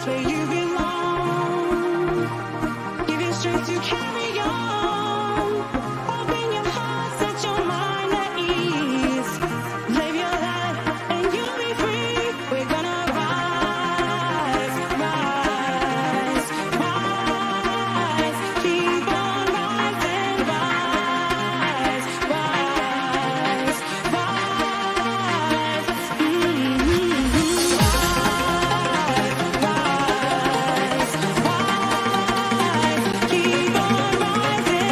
place where you belong. Give you strength to carry on. Open your heart, set your mind at ease. Live your life and you'll be free. We're gonna rise, rise, rise. Keep on rising, rise, rise, rise. Keep on rising,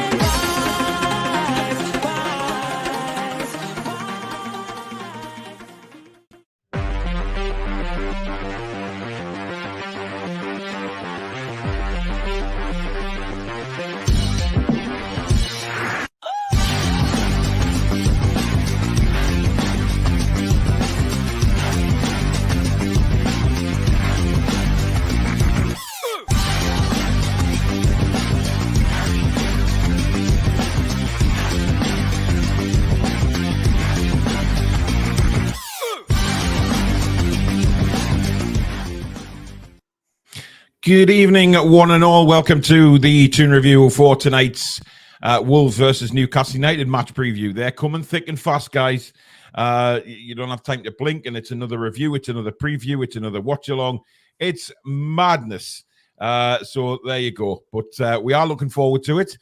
Good evening, one and all. Welcome to the Toon review for tonight's Wolves versus Newcastle United match preview. They're coming thick and fast, guys. You don't have time to blink, and it's another review, it's another preview, it's another watch-along. It's madness. So there you go. But we are looking forward to it.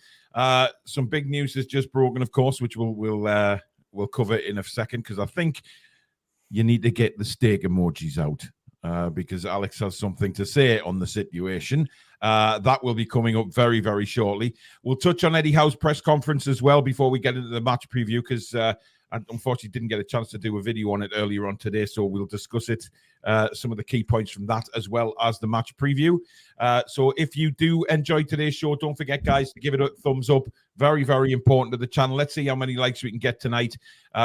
Some big news has just broken, of course, which we'll cover in a second, because I think you need to get the steak emojis out. Because Alex has something to say on the situation. That will be coming up very, very shortly. We'll touch on Eddie Howe's press conference as well before we get into the match preview, because I unfortunately didn't get a chance to do a video on it earlier on today, so we'll discuss it, some of the key points from that, as well as the match preview. So if you do enjoy today's show, don't forget, guys, to give it a thumbs up. Very, very important to the channel. Let's see how many likes we can get tonight.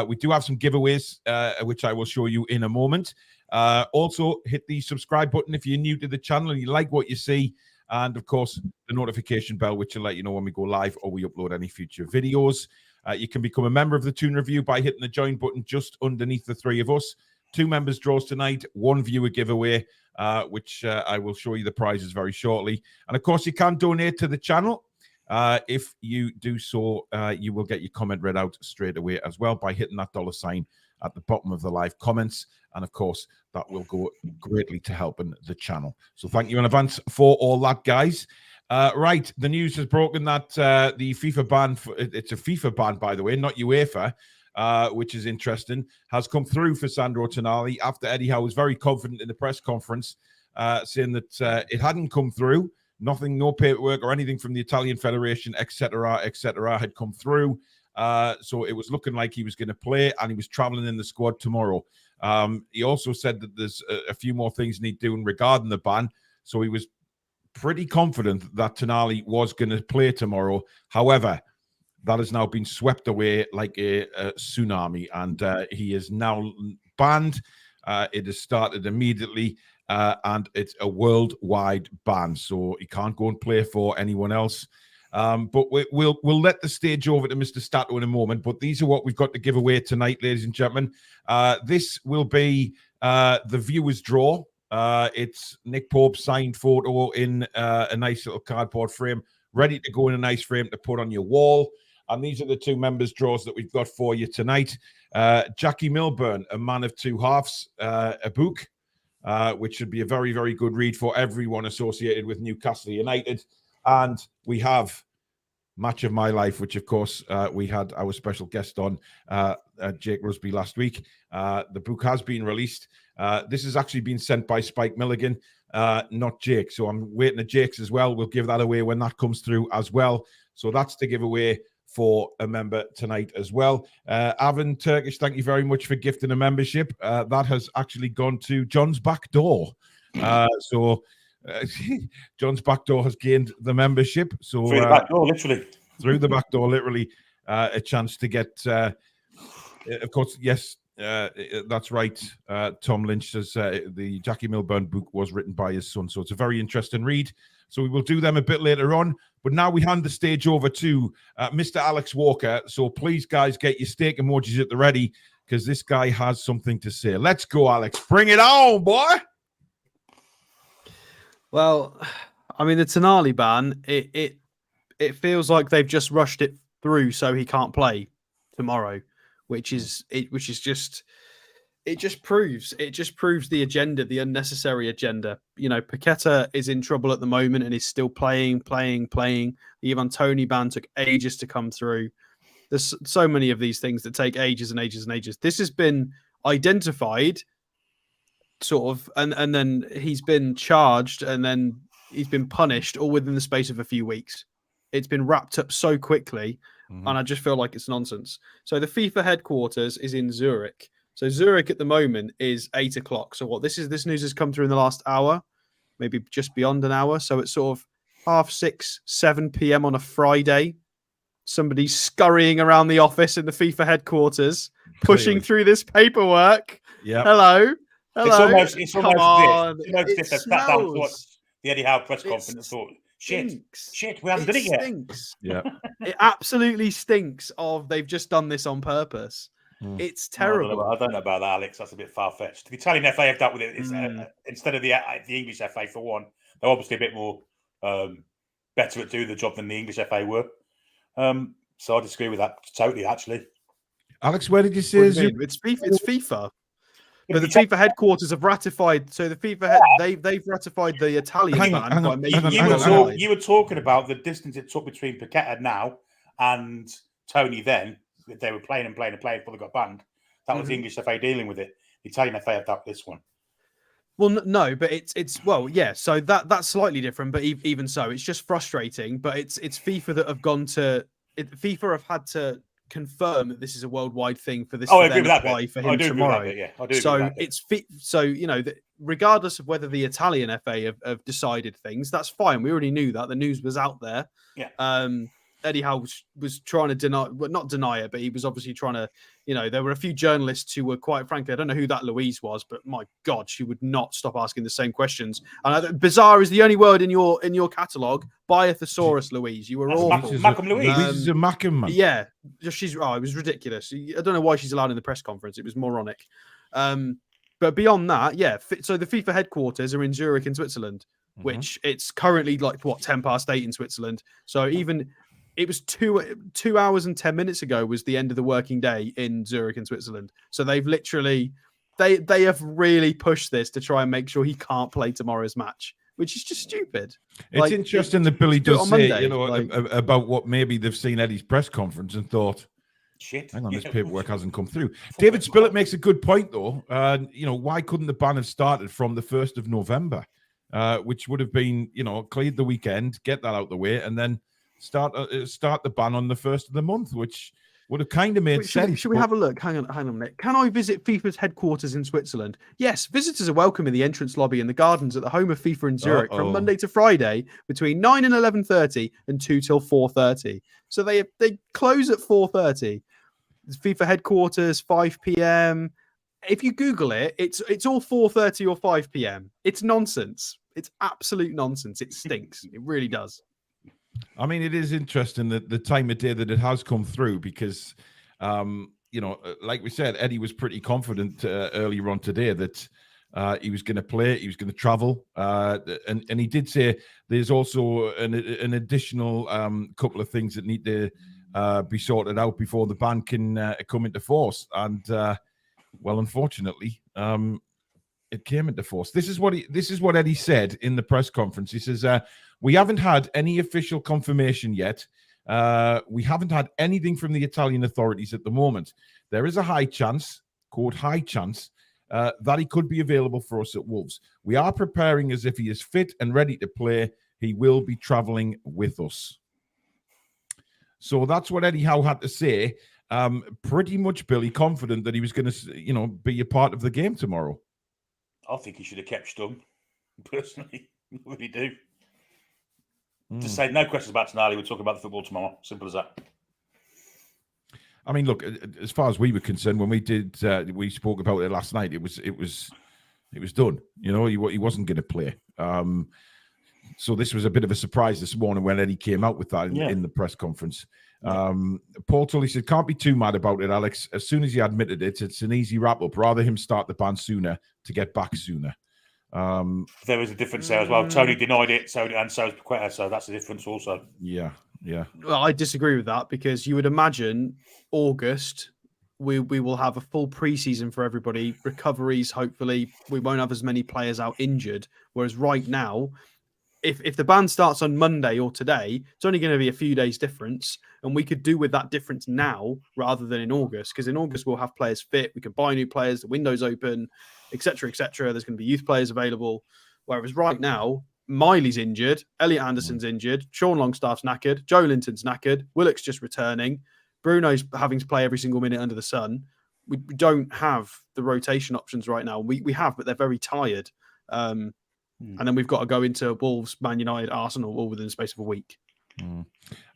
We do have some giveaways, which I will show you in a moment. Also, hit the subscribe button if you're new to the channel and you like what you see. And, of course, the notification bell, which will let you know when we go live or we upload any future videos. You can become a member of the Toon Review by hitting the join button just underneath the three of us. 2 members draws tonight, 1 viewer giveaway, which I will show you the prizes very shortly. And, of course, you can donate to the channel. If you do so, you will get your comment read out straight away as well by hitting that $sign at the bottom of the live comments. And, of course, that will go greatly to helping the channel. So thank you in advance for all that, guys. Right, the news has broken that the FIFA ban, it's a FIFA ban, by the way, not UEFA, which is interesting, has come through for Sandro Tonali after Eddie Howe was very confident in the press conference, saying that it hadn't come through. Nothing, no paperwork or anything from the Italian Federation, etc., had come through. So it was looking like he was going to play, and he was traveling in the squad tomorrow. He also said that there's a few more things need doing regarding the ban. So he was pretty confident that Tonali was going to play tomorrow. However, that has now been swept away like a tsunami, and he is now banned. It has started immediately, and it's a worldwide ban. So he can't go and play for anyone else. But we'll let the stage over to Mr. Stato in a moment. But these are what we've got to give away tonight, ladies and gentlemen. This will be the viewer's draw. It's Nick Pope's signed photo in a nice little cardboard frame, ready to go in a nice frame to put on your wall. And these are the 2 members' draws that we've got for you tonight. Jackie Milburn, a man of 2 halves, a book, which should be a very, very good read for everyone associated with Newcastle United. And we have Match of My Life, which, of course, we had our special guest on, Jake Rusby, last week. The book has been released. This has actually been sent by Spike Milligan, not Jake. So I'm waiting at Jake's as well. We'll give that away when that comes through as well. So that's the giveaway for a member tonight as well. Avon Turkish, thank you very much for gifting a membership. That has actually gone to John's back door. John's back door has gained the membership. So through the back door, literally. Through the back door, literally, a chance to get, of course, yes, that's right. Tom Lynch says the Jackie Milburn book was written by his son. So it's a very interesting read. So we will do them a bit later on. But now we hand the stage over to Mr. Alex Walker. So please, guys, get your steak emojis at the ready, because this guy has something to say. Let's go, Alex. Bring it on, boy. Well, I mean, the Tonali ban, it feels like they've just rushed it through so he can't play tomorrow, which is just it just proves the agenda, the unnecessary agenda. You know, Paqueta is in trouble at the moment and is still playing. The Ivan Toney ban took ages to come through. There's so many of these things that take ages and ages and ages. This has been identified, sort of, and then he's been charged, and then he's been punished, all within the space of a few weeks. It's been wrapped up so quickly, and I just feel like it's nonsense. So the FIFA headquarters is in Zurich. So Zurich at the moment is 8 o'clock. So this news has come through in the last hour, maybe just beyond an hour. So it's sort of 6:30, 7 p.m. on a Friday. Somebody's scurrying around the office in the FIFA headquarters, pushing through this paperwork. Yeah. Hello. It's almost this. It They sat down to watch smells. the Eddie Howe press conference and thought, shit, we haven't done it yet. Stinks. Yeah. It absolutely stinks of they've just done this on purpose. It's terrible. I don't know about that, Alex. That's a bit far-fetched. The Italian FA have dealt with it. It's, instead of the English FA, for one, they're obviously a bit more better at doing the job than the English FA were. So I disagree with that totally, actually. Alex, where did you say What do you mean? It's FIFA. But the FIFA headquarters have ratified. So the FIFA they've ratified the Italian ban by making you were talking about the distance it took between Paqueta now and Tony then. They were playing before they got banned. That was the English FA dealing with it. The Italian FA have dealt with this one. Well, no, but it's well, yeah. So that's slightly different, but even so, it's just frustrating. But it's FIFA that have gone to FIFA have had to confirm that this is a worldwide thing for this. I agree with that. For him tomorrow. I do. So so you know, regardless of whether the Italian FA have decided things, that's fine. We already knew that the news was out there. Yeah. Eddie Howe was trying to not deny it, but he was obviously trying to, you know, there were a few journalists who were, quite frankly, I don't know who that Louise was, but my God, she would not stop asking the same questions. And bizarre is the only word in your catalogue. Buy a thesaurus, Louise. You were awful. Malcolm Louise. Louise is a Mackham, man. Yeah, it was ridiculous. I don't know why she's allowed in the press conference. It was moronic. But beyond that, yeah. So the FIFA headquarters are in Zurich in Switzerland, which it's currently like 10:08 in Switzerland. So even it was 2 hours and 10 minutes ago was the end of the working day in Zurich in Switzerland. So they've literally they have really pushed this to try and make sure he can't play tomorrow's match, which is just stupid. It's interesting that Billy does say, about what maybe they've seen Eddie's press conference and thought, shit, hang on, this paperwork hasn't come through. David Spillett makes a good point, though. Why couldn't the ban have started from the 1st of November, which would have been, cleared the weekend, get that out the way, and then start the ban on the 1st of the month, which would have kind of made sense. Should we have a look? Hang on a minute. Can I visit FIFA's headquarters in Switzerland? Yes, visitors are welcome in the entrance lobby in the gardens at the home of FIFA in Zurich from Monday to Friday between 9 and 11:30 and 2 till 4:30. So they close at 4:30. FIFA headquarters 5 p.m. If you Google it, it's all 4:30 or 5 p.m. It's nonsense. It's absolute nonsense. It stinks. It really does. I mean, it is interesting that the time of day that it has come through because, like we said, Eddie was pretty confident earlier on today that he was going to play, he was going to travel. And he did say there's also an additional couple of things that need to be sorted out before the ban can come into force. And, unfortunately, it came into force. This is what Eddie said in the press conference. He says, we haven't had any official confirmation yet. We haven't had anything from the Italian authorities at the moment. There is a high chance, quote, high chance, that he could be available for us at Wolves. We are preparing as if he is fit and ready to play. He will be traveling with us. So that's what Eddie Howe had to say. Pretty much, Billy, confident that he was going to, be a part of the game tomorrow. I think he should have kept stum, personally. I really do. Just say no questions about Tonali. We're talking about the football tomorrow. Simple as that. I mean, look, as far as we were concerned, when we spoke about it last night, it was done. He wasn't going to play. So this was a bit of a surprise this morning when Eddie came out with that in the press conference. Paul Tully said, can't be too mad about it, Alex. As soon as he admitted it, it's an easy wrap-up. Rather him start the ban sooner to get back sooner. There is a difference there as well. Tony denied it, so is Paqueta, so that's the difference also. Yeah. Well, I disagree with that because you would imagine August we will have a full preseason for everybody, recoveries. Hopefully, we won't have as many players out injured. Whereas right now, if the ban starts on Monday or today, it's only going to be a few days difference, and we could do with that difference now rather than in August. Because in August we'll have players fit, we can buy new players, the window's open, etc., etc. There's going to be youth players available. Whereas right now, Miley's injured, Elliot Anderson's injured, Sean Longstaff's knackered, Joe Linton's knackered, Willock's just returning, Bruno's having to play every single minute under the sun. We don't have the rotation options right now. We have, but they're very tired. And then we've got to go into Wolves, Man United, Arsenal all within the space of a week.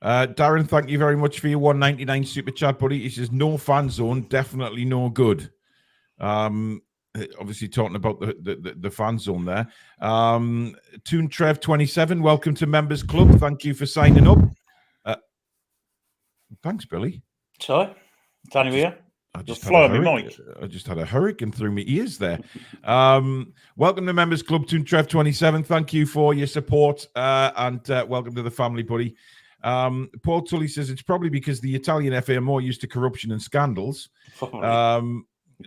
Darren, thank you very much for your 199 super chat, buddy. He says no fan zone, definitely no good. Obviously talking about the fan zone there. Toon Trev 27, welcome to Members Club. Thank you for signing up. Thanks, Billy. Sorry, Danny here. I just had a hurricane through my ears there. Welcome to Members Club, Toon Trev 27. Thank you for your support and welcome to the family, buddy. Paul Tully says it's probably because the Italian FA are more used to corruption and scandals.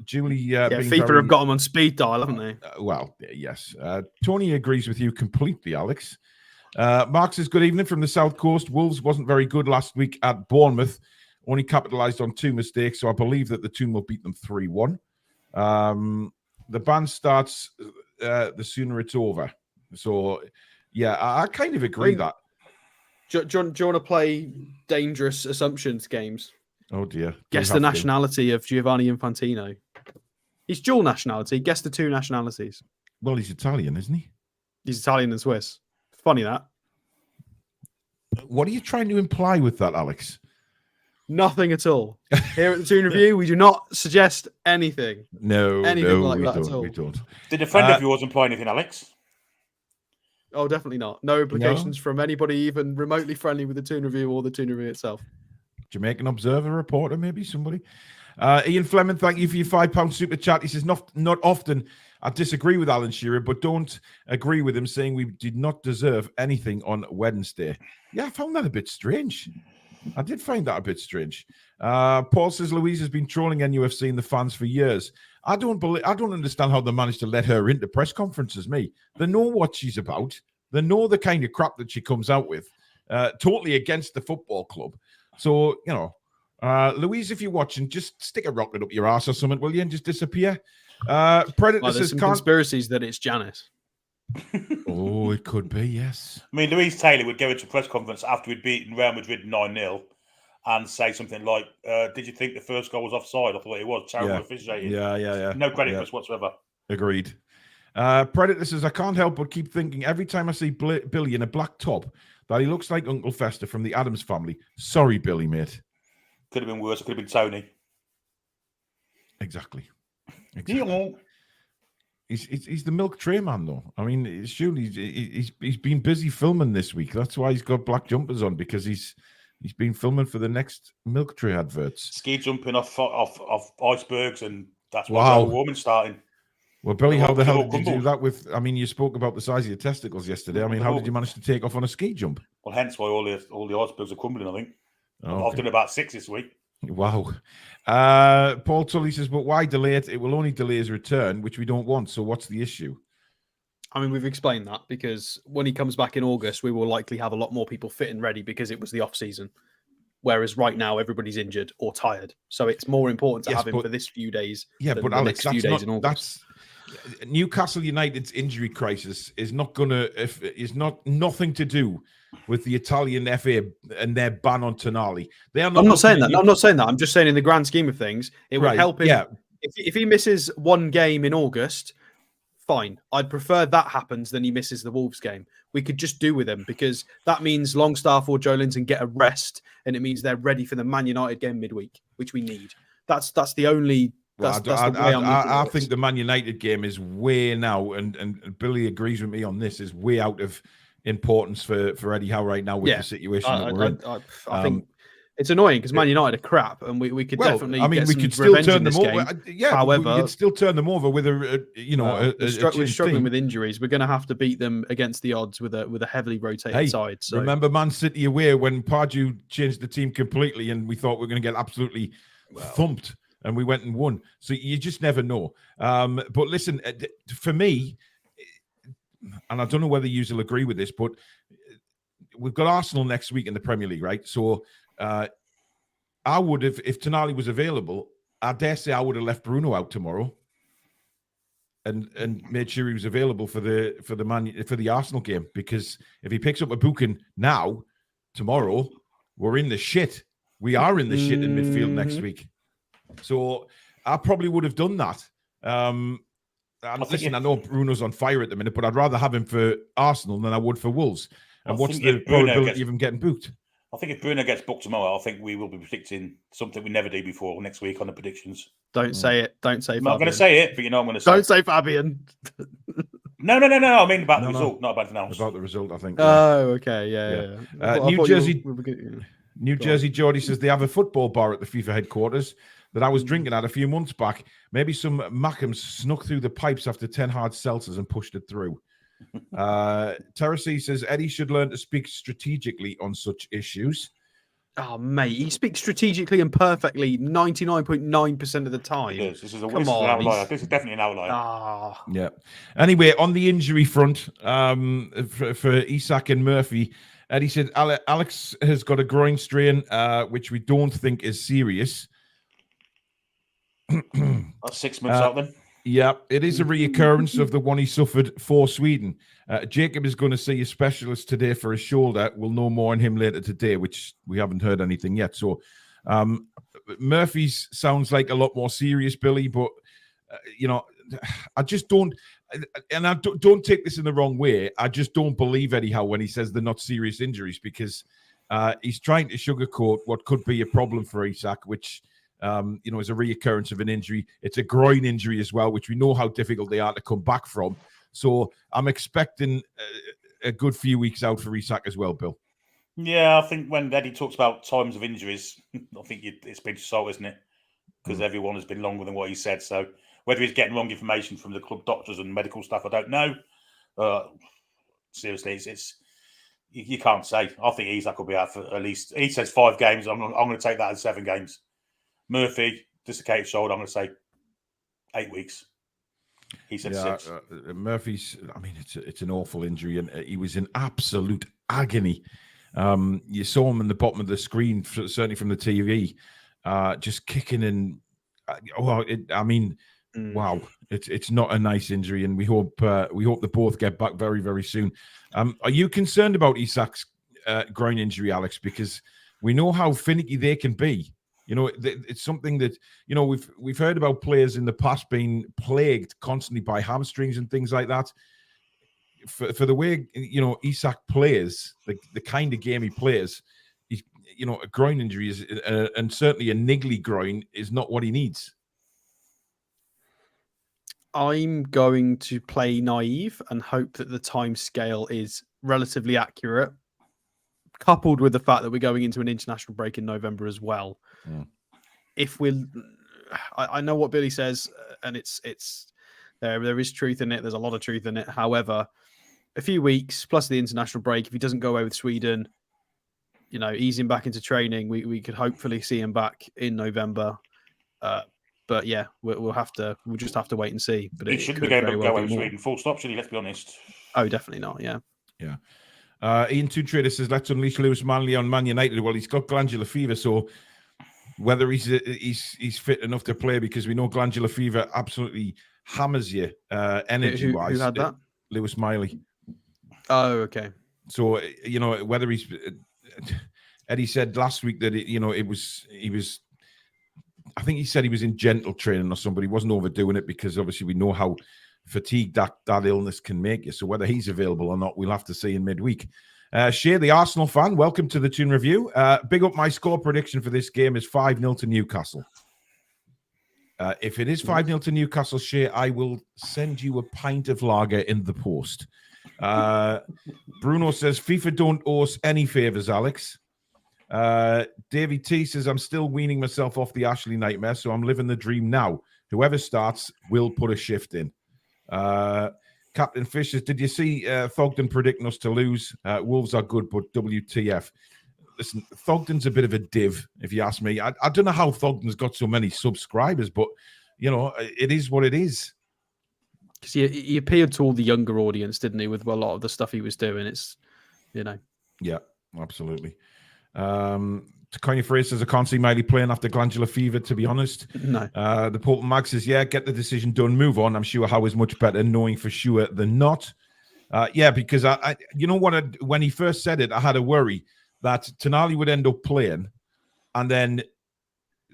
Julie, FIFA have got them on speed dial, haven't they? Well, yes. Tony agrees with you completely, Alex. Mark says, good evening from the South Coast. Wolves wasn't very good last week at Bournemouth. Only capitalised on 2 mistakes, so I believe that the Toon will beat them 3-1. The ban starts the sooner it's over. So, yeah, I kind of agree that. Do you want to play dangerous assumptions games? Oh, dear. Guess the nationality of Giovanni Infantino. He's dual nationality. Guess the 2 nationalities. Well, he's Italian, isn't he? He's Italian and Swiss. Funny that. What are you trying to imply with that, Alex? Nothing at all. Here at the Toon Review, we do not suggest anything. Anything like that at all. We don't. Did a friend of yours imply anything, Alex? Oh, definitely not. No implications from anybody even remotely friendly with the Toon Review or the Toon Review itself. Jamaican Observer reporter, maybe somebody. Ian Fleming, thank you for your £5 super chat. He says, not often I disagree with Alan Shearer, but don't agree with him saying we did not deserve anything on Wednesday. Yeah, I found that a bit strange. I did find that a bit strange. Paul says Louise has been trolling NUFC and the fans for years. I don't understand how they managed to let her into press conferences. They know what she's about. They know the kind of crap that she comes out with. Totally against the football club. So, you know, Louise, if you're watching, just stick a rocket up your ass or something, will you, and just disappear? Predator says, conspiracies that it's Janice. Oh, it could be, yes. I mean, Louise Taylor would go into a press conference after we'd beaten Real Madrid 9-0 and say something like, did you think the first goal was offside? I thought it was. Terrible officiating. Yeah. No credit for us whatsoever. Agreed. Predator says, I can't help but keep thinking every time I see Billy in a black top that he looks like Uncle Fester from the Addams Family. Sorry, Billy, mate. Could have been worse. It could have been Tony. Exactly. He's the milk tray man, though. I mean, surely he's been busy filming this week. That's why he's got black jumpers on, because he's been filming for the next milk tray adverts. Ski jumping off icebergs, and that's why global warming's starting. Well, Billy, how the hell did you do that with? I mean, you spoke about the size of your testicles yesterday. I mean, how did you manage to take off on a ski jump? Well, hence why all the icebergs are crumbling, I think. Okay. I've done about 6 this week. Wow. Paul Tully says, but why delay it? It will only delay his return, which we don't want. So what's the issue? I mean, we've explained that because when he comes back in August, we will likely have a lot more people fit and ready because it was the off season. Whereas right now, everybody's injured or tired. So it's more important to have him for this few days. Yeah, than but the Alex, next few days in August. Newcastle United's injury crisis is not nothing to do with the Italian FA and their ban on Tonali. I'm not saying that. I'm not saying that. I'm just saying in the grand scheme of things, it would help him. Yeah. If he misses one game in August, fine. I'd prefer that happens than he misses the Wolves game. We could just do with him because that means Longstaff or Joe Linton get a rest, and it means they're ready for the Man United game midweek, which we need. That's the only. I think the Man United game is way now, and Billy agrees with me on this, is way out of importance for Eddie Howe right now with the situation that we're in. I think It's annoying because Man United are crap, and we could definitely. I mean, get we some could still revenge turn in them this over. game. Yeah, However, we could still turn them over with a we're struggling changed team. with injuries. We're going to have to beat them against the odds with a heavily rotated side. So remember Man City away when Pardew changed the team completely, and we thought we were going to get absolutely thumped, and we went and won. So you just never know. But listen, for me, and I don't know whether you will agree with this, but we've got Arsenal next week in the Premier League, right? So I would have, if Tonali was available, I dare say I would have left Bruno out tomorrow and made sure he was available for the Arsenal game, because if he picks up a booking now, tomorrow, we're in the shit. We are in the shit in midfield next week. So I probably would have done that. I know Bruno's on fire at the minute, but I'd rather have him for Arsenal than I would for Wolves. And what's the probability of him getting booked? I think if Bruno gets booked tomorrow, I think we will be predicting something we never did before next week on the predictions. Don't say it. Don't say. I'm not going to say it, but you know I'm going to say. Don't say Fabian. No. I mean about the result, not about anything else. About the result, I think. Oh, okay, yeah. New Jersey. New Jersey Geordie says they have a football bar at the FIFA headquarters that I was drinking at a few months back. Maybe some Mackhams snuck through the pipes after 10 hard seltzers and pushed it through. Terrace says Eddie should learn to speak strategically on such issues. Oh, mate, he speaks strategically and perfectly 99.9% of the time. This is an outlier. This is definitely an outlier. Yeah. Anyway, on the injury front, for Isak and Murphy, Eddie said Alex has got a groin strain, which we don't think is serious. That's 6 months out then. Yeah, it is a reoccurrence of the one he suffered for Sweden. Jacob is going to see a specialist today for his shoulder. We'll know more on him later today, which we haven't heard anything yet. So Murphy's sounds like a lot more serious, Billy, but, I just don't, and I don't take this in the wrong way. I just don't believe Eddie Howe when he says they're not serious injuries, because he's trying to sugarcoat what could be a problem for Isak, which... is a reoccurrence of an injury. It's a groin injury as well, which we know how difficult they are to come back from. So I'm expecting a good few weeks out for Isak as well, Bill. Yeah, I think when Eddie talks about times of injuries, I think it's been so, isn't it? Because everyone has been longer than what he said. So whether he's getting wrong information from the club doctors and medical staff, I don't know. Seriously, it's you can't say. I think Isak will be out for at least, he says 5 games. I'm going to take that as 7 games. Murphy, dislocated shoulder, I'm going to say 8 weeks. He said 6. Murphy's, I mean, it's an awful injury, and he was in absolute agony. You saw him in the bottom of the screen, certainly from the TV, just kicking and, wow, it's not a nice injury, and we hope they both get back very, very soon. Are you concerned about Isak's groin injury, Alex? Because we know how finicky they can be. It's something that, we've heard about players in the past being plagued constantly by hamstrings and things like that. For the way, Isak plays, the kind of game he plays, a groin injury is, and certainly a niggly groin is not what he needs. I'm going to play naive and hope that the time scale is relatively accurate, coupled with the fact that we're going into an international break in November as well. If I know what Billy says, and it's there is truth in it. There's a lot of truth in it. However, a few weeks plus the international break, if he doesn't go away with Sweden, ease him back into training. We could hopefully see him back in November. But yeah, we'll just have to wait and see. But he shouldn't be able to go away with Sweden. Full stop, should he? Let's be honest. Oh, definitely not. Yeah. Ian Toon Trader says, let's unleash Lewis Manley on Man United. Well, he's got glandular fever, so whether he's fit enough to play, because we know glandular fever absolutely hammers you energy-wise. Who had that? Lewis Miley. Oh, okay. So, whether he's... Eddie said last week that, he was... I think he said he was in gentle training or something. He wasn't overdoing it, because obviously we know how fatigued that illness can make you. So whether he's available or not, we'll have to see in midweek. Shea, the Arsenal fan, welcome to the Toon Review. Big up, my score prediction for this game is 5-0 to Newcastle. If it is 5-0 to Newcastle, Shea, I will send you a pint of lager in the post. Bruno says, FIFA don't owe us any favours, Alex. Davey T says, I'm still weaning myself off the Ashley nightmare, so I'm living the dream now. Whoever starts will put a shift in. Captain Fish says, did you see Thogden predicting us to lose? Wolves are good, but WTF. Listen, Thogden's a bit of a div, if you ask me. I don't know how Thogden's got so many subscribers, but, it is what it is. Because he appealed to all the younger audience, didn't he, with a lot of the stuff he was doing. It's, Yeah, absolutely. Tanya Fraser says, I can't see Miley playing after glandular fever, to be honest. No. The Pope Mag says, yeah, get the decision done, move on. I'm sure Howe is much better knowing for sure than not. Because I when he first said it, I had a worry that Tonali would end up playing, and then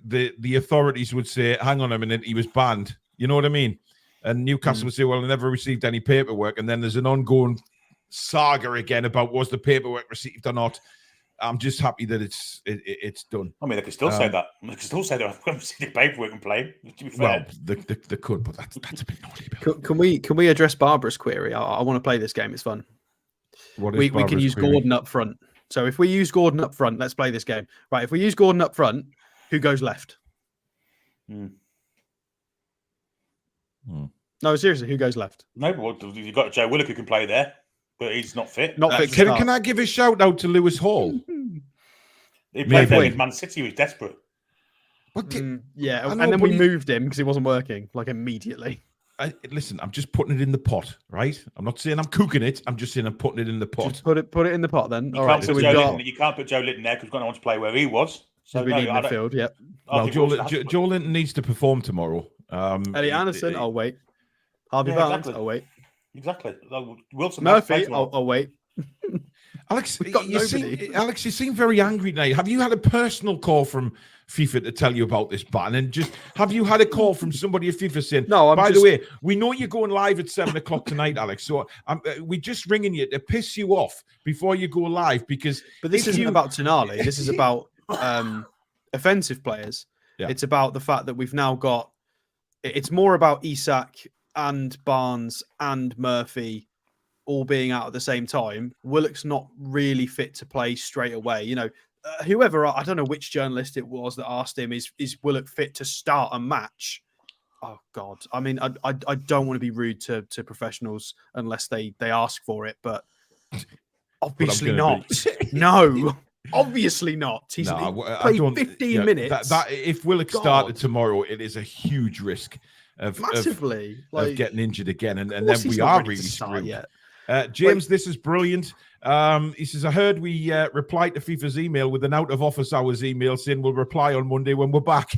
the authorities would say, hang on a minute, he was banned. You know what I mean? And Newcastle would say, well, I never received any paperwork. And then there's an ongoing saga again about was the paperwork received or not. I'm just happy that it's done. I mean, they could still say that. They could still say that I've got to see the paperwork and play. To be fair. Well, they could, but that's a bit naughty. Can we address Barbara's query? I want to play this game. It's fun. We can use query? Gordon up front. So if we use Gordon up front, let's play this game. Right, if we use Gordon up front, who goes left? No, seriously, who goes left? No, but you've got Joe Willick who can play there, but he's not fit. Not fit. Can I give a shout out to Lewis Hall? He played there against Man City. He was desperate. Yeah, and then we moved him because it wasn't working, like immediately. Listen, I'm just putting it in the pot, right? I'm not saying I'm cooking it. I'm just saying I'm putting it in the pot. Just put it in the pot then. You All right, so you can't put Joe Linton there because we've got no one to play where he was. So we need midfield, yeah. Well, Joe Linton needs to perform tomorrow. Elliot Anderson, I'll wait. Harvey Barnes, exactly. I'll wait. Exactly. Wilson Murphy, I'll wait. Alex, We've got nobody. Alex, you seem very angry now. Have you had a personal call from FIFA to tell you about this ban? And just have you had a call from somebody at FIFA saying, no, by the way, we know you're going live at 7:00 tonight, Alex. So we're just ringing you to piss you off before you go live because. But this isn't about Tonali. This is about offensive players. Yeah. It's about the fact that we've now got. It's more about Isak and Barnes and Murphy all being out at the same time. Willock's not really fit to play straight away. Whoever, I don't know which journalist it was that asked him, is Willock fit to start a match? Oh, God. I mean, I don't want to be rude to professionals unless they ask for it, but obviously not. No, obviously not. He's played 15 minutes. That if Willock started tomorrow, it is a huge risk of massively of getting injured again, and then we are really screwed. Yet. James, this is brilliant. He says, I heard we replied to FIFA's email with an out of office hours email saying we'll reply on Monday when we're back.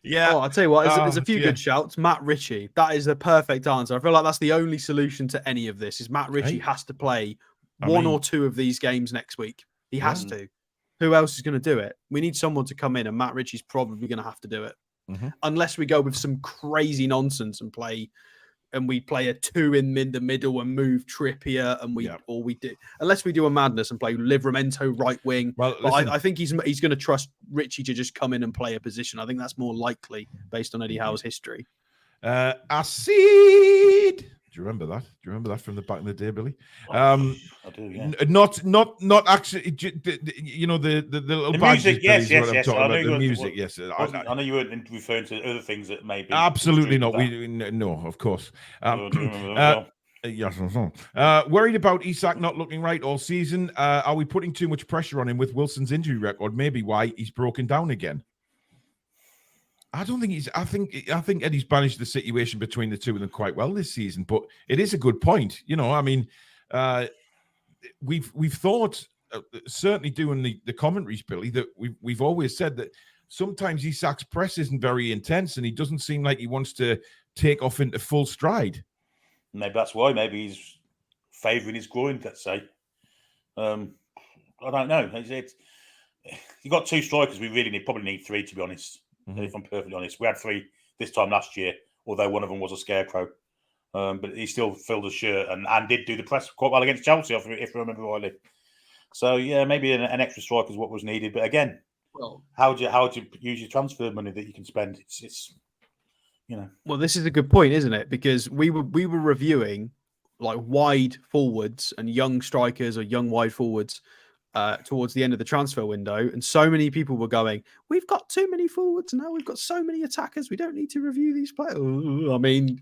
Yeah. Oh, I'll tell you what, there's a few good shouts. Matt Ritchie, that is the perfect answer. I feel like that's the only solution to any of this is Matt Ritchie has to play one or two of these games next week. He has to. Who else is going to do it? We need someone to come in, and Matt Ritchie's probably going to have to do it. Unless we go with some crazy nonsense and we play a 2 in the middle and move Trippier and we do, unless we do a madness and play Livramento right wing. Well, but I think he's going to trust Richie to just come in and play a position. I think that's more likely based on Eddie Howe's history. Acid. Do you remember that? Do you remember that from the back in the day, Billy? I do, yeah. Not actually. The little the music, yes. The music, yes. I know you weren't referring to other things that maybe. Absolutely not. No, of course. Yes. Worried about Isak not looking right all season. Are we putting too much pressure on him with Wilson's injury record? Maybe why he's broken down again. I don't think he's. I think Eddie's managed the situation between the two of them quite well this season. But it is a good point. I mean, we've thought certainly doing the commentaries, Billy, that we've always said that sometimes Isak's press isn't very intense, and he doesn't seem like he wants to take off into full stride. Maybe that's why. Maybe he's favouring his groin. Let's say. I don't know. You've got two strikers. We really probably need three, to be honest. If I'm perfectly honest, we had three this time last year, although one of them was a scarecrow. But he still filled a shirt and did do the press quite well against Chelsea, if I remember rightly. So yeah, maybe an extra striker is what was needed. But again, how do you use your transfer money that you can spend? It's Well, this is a good point, isn't it? Because we were reviewing like wide forwards and young strikers or young wide forwards towards the end of the transfer window, and so many people were going, "We've got too many forwards now. We've got so many attackers. We don't need to review these players." I mean,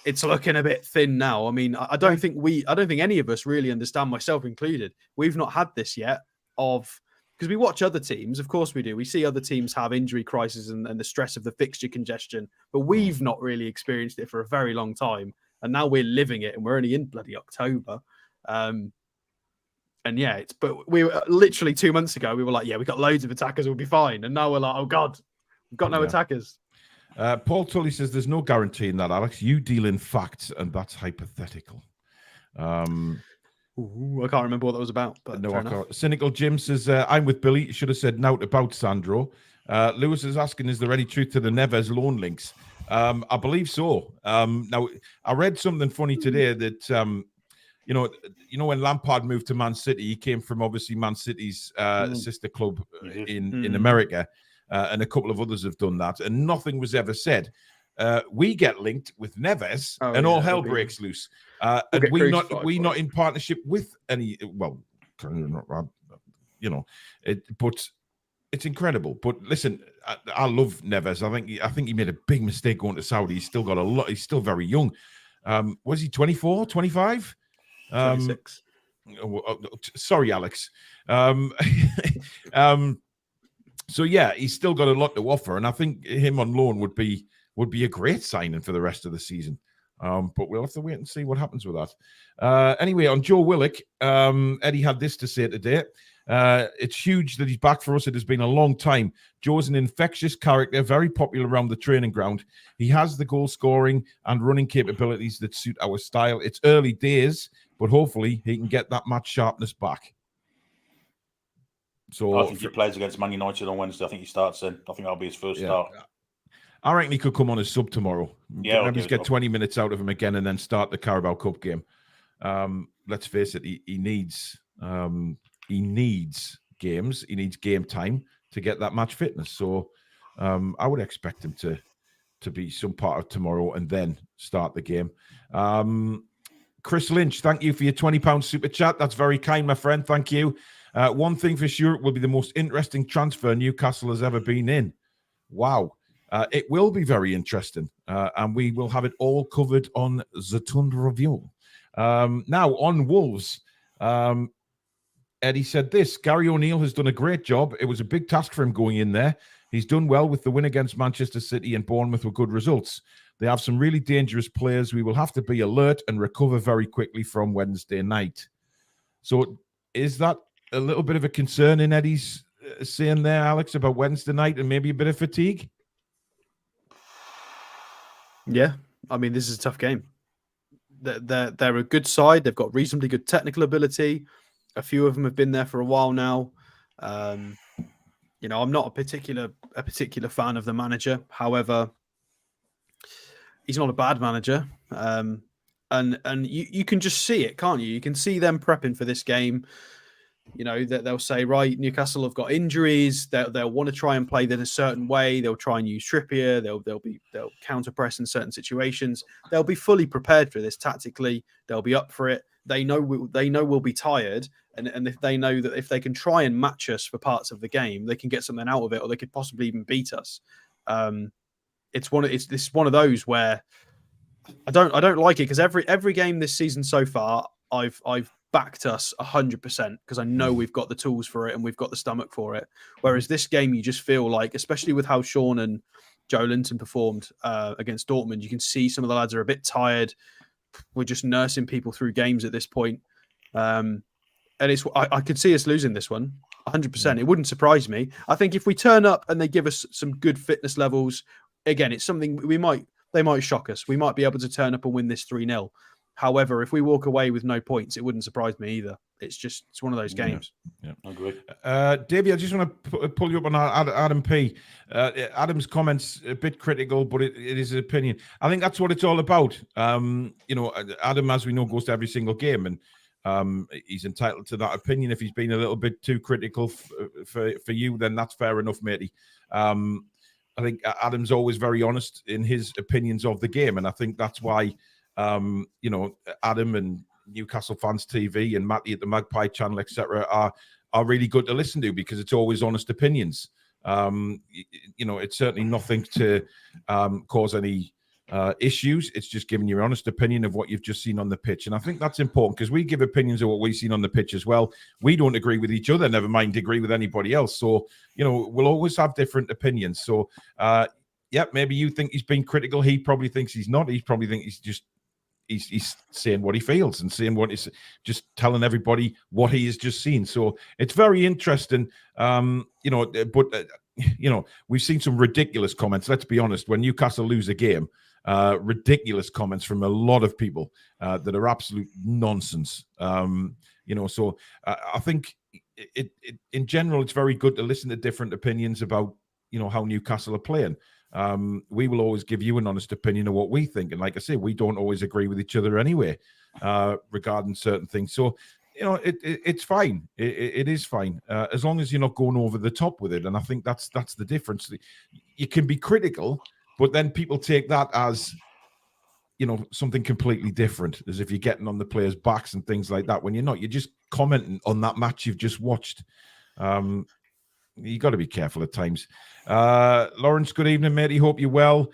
it's looking a bit thin now. I mean, I don't think any of us really understand, myself included. We've not had this yet because we watch other teams. Of course we do. We see other teams have injury crises and the stress of the fixture congestion, but we've not really experienced it for a very long time. And now we're living it, and we're only in bloody October. And yeah, but we were literally 2 months ago, we were like, yeah, we got loads of attackers, we'll be fine. And now we're like, oh God, we've got no attackers. Paul Tully says there's no guarantee in that, Alex. You deal in facts, and that's hypothetical. I can't remember what that was about. But no, I can't. Cynical Jim says, I'm with Billy. Should have said nout about Sandro. Lewis is asking, is there any truth to the Neves loan links? I believe so. Now, I read something funny today that, you know, when Lampard moved to Man City, he came from obviously Man City's sister club in America, and a couple of others have done that, and nothing was ever said. We get linked with Neves, and all hell breaks loose. And we not in partnership with any. Well, you know, but it's incredible. But listen, I love Neves. I think he made a big mistake going to Saudi. He's still got a lot. He's still very young. Was he 24, 25? 26. Sorry, Alex. So yeah, he's still got a lot to offer, and I think him on loan would be a great signing for the rest of the season. But we'll have to wait and see what happens with that. Anyway, on Joe Willick, Eddie had this to say today. It's huge that he's back for us. It has been a long time. Joe's an infectious character, very popular around the training ground. He has the goal scoring and running capabilities that suit our style. It's early days, but hopefully he can get that match sharpness back. So I think he plays against Man United on Wednesday. I think he starts then. I think that'll be his first start. I reckon he could come on as sub tomorrow. Yeah, maybe just get 20 minutes out of him again and then start the Carabao Cup game. Let's face it, he needs games. He needs game time to get that match fitness. So I would expect him to be some part of tomorrow and then start the game. Chris Lynch, thank you for your £20 super chat. That's very kind, my friend. Thank you. One thing for sure, it will be the most interesting transfer Newcastle has ever been in. Wow. It will be very interesting, and we will have it all covered on the Toon review. Now, on Wolves, Eddie said this, Gary O'Neill has done a great job. It was a big task for him going in there. He's done well with the win against Manchester City and Bournemouth with good results. They have some really dangerous players. We will have to be alert and recover very quickly from Wednesday night. So is that a little bit of a concern in Eddie's saying there, Alex, about Wednesday night and maybe a bit of fatigue? Yeah, I mean, this is a tough game. They're a good side. They've got reasonably good technical ability. A few of them have been there for a while now. You know, I'm not a particular fan of the manager. However, he's not a bad manager. And you can just see it, can't you? You can see them prepping for this game. You know, that they'll say, right, Newcastle have got injuries. They'll want to try and play that a certain way. They'll try and use Trippier. They'll counter press in certain situations. They'll be fully prepared for this tactically. They'll be up for it. They know we'll be tired, and if they know that if they can try and match us for parts of the game, they can get something out of it, or they could possibly even beat us. It's one of those where I don't like it, because every game this season so far, I've backed us 100% because I know we've got the tools for it and we've got the stomach for it. Whereas this game, you just feel like, especially with how Sean and Joe Linton performed against Dortmund, you can see some of the lads are a bit tired. We're just nursing people through games at this point. And I could see us losing this one 100%. It wouldn't surprise me. I think if we turn up and they give us some good fitness levels, again, it's something they might shock us. We might be able to turn up and win this 3-0. However, if we walk away with no points, it wouldn't surprise me either. It's one of those games. Yeah. I agree. Davey, I just want to pull you up on Adam P. Adam's comments a bit critical, but it is his opinion. I think that's what it's all about. You know, Adam, as we know, goes to every single game, and he's entitled to that opinion. If he's been a little bit too critical for you, then that's fair enough, matey. I think Adam's always very honest in his opinions of the game, and I think that's why. You know, Adam and Newcastle Fans TV and Matty at the Magpie channel, etc., are really good to listen to because it's always honest opinions. It's certainly nothing to cause any issues. It's just giving your honest opinion of what you've just seen on the pitch. And I think that's important because we give opinions of what we've seen on the pitch as well. We don't agree with each other, never mind agree with anybody else. So, we'll always have different opinions. So, maybe you think he's been critical. He probably thinks he's not. He probably thinks he's saying what he feels and saying what is just telling everybody what he has just seen. So it's very interesting. We've seen some ridiculous comments. Let's be honest. When Newcastle lose a game, ridiculous comments from a lot of people that are absolute nonsense. So I think it in general, it's very good to listen to different opinions about, how Newcastle are playing. We will always give you an honest opinion of what we think. And like I say, we don't always agree with each other anyway, regarding certain things. So, it's fine. It is fine. As long as you're not going over the top with it. And I think that's the difference. You can be critical, but then people take that as, something completely different, as if you're getting on the players' backs and things like that, when you're not. You're just commenting on that match you've just watched. You got to be careful at times. Lawrence, good evening, matey. Hope you're well.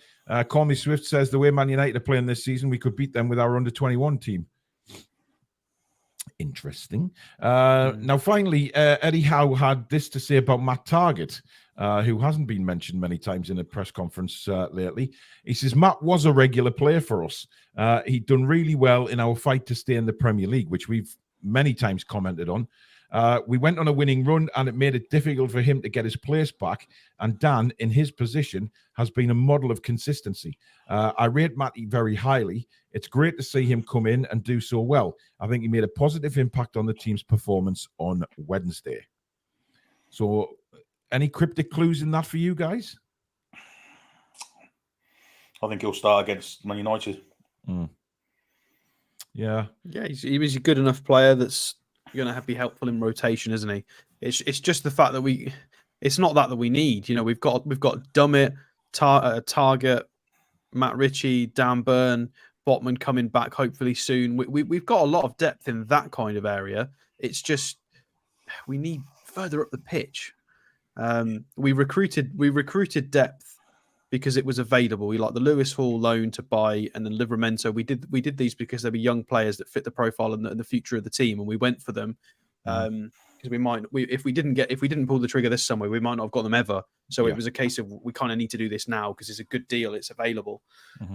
Call Me Swift says the way Man United are playing this season, we could beat them with our under-21 team. Interesting. Now, finally, Eddie Howe had this to say about Matt Targett, who hasn't been mentioned many times in a press conference lately. He says, Matt was a regular player for us. He'd done really well in our fight to stay in the Premier League, which we've many times commented on. We went on a winning run and it made it difficult for him to get his place back. And Dan, in his position, has been a model of consistency. I rate Matty very highly. It's great to see him come in and do so well. I think he made a positive impact on the team's performance on Wednesday. So, any cryptic clues in that for you guys? I think he'll start against Man United. Yeah. Yeah, he was a good enough player that's going to be helpful in rotation, isn't he? It's just the fact that it's not that we need. We've got Dummett, Target, Matt Ritchie, Dan Burn, Botman coming back hopefully soon. We've got a lot of depth in that kind of area. It's just we need further up the pitch. We recruited depth because it was available. We like the Lewis Hall loan to buy, and then Livramento. We did these because they were young players that fit the profile and the future of the team, and we went for them because if we didn't pull the trigger this summer, we might not have got them ever. So it was a case of we kind of need to do this now because it's a good deal, it's available.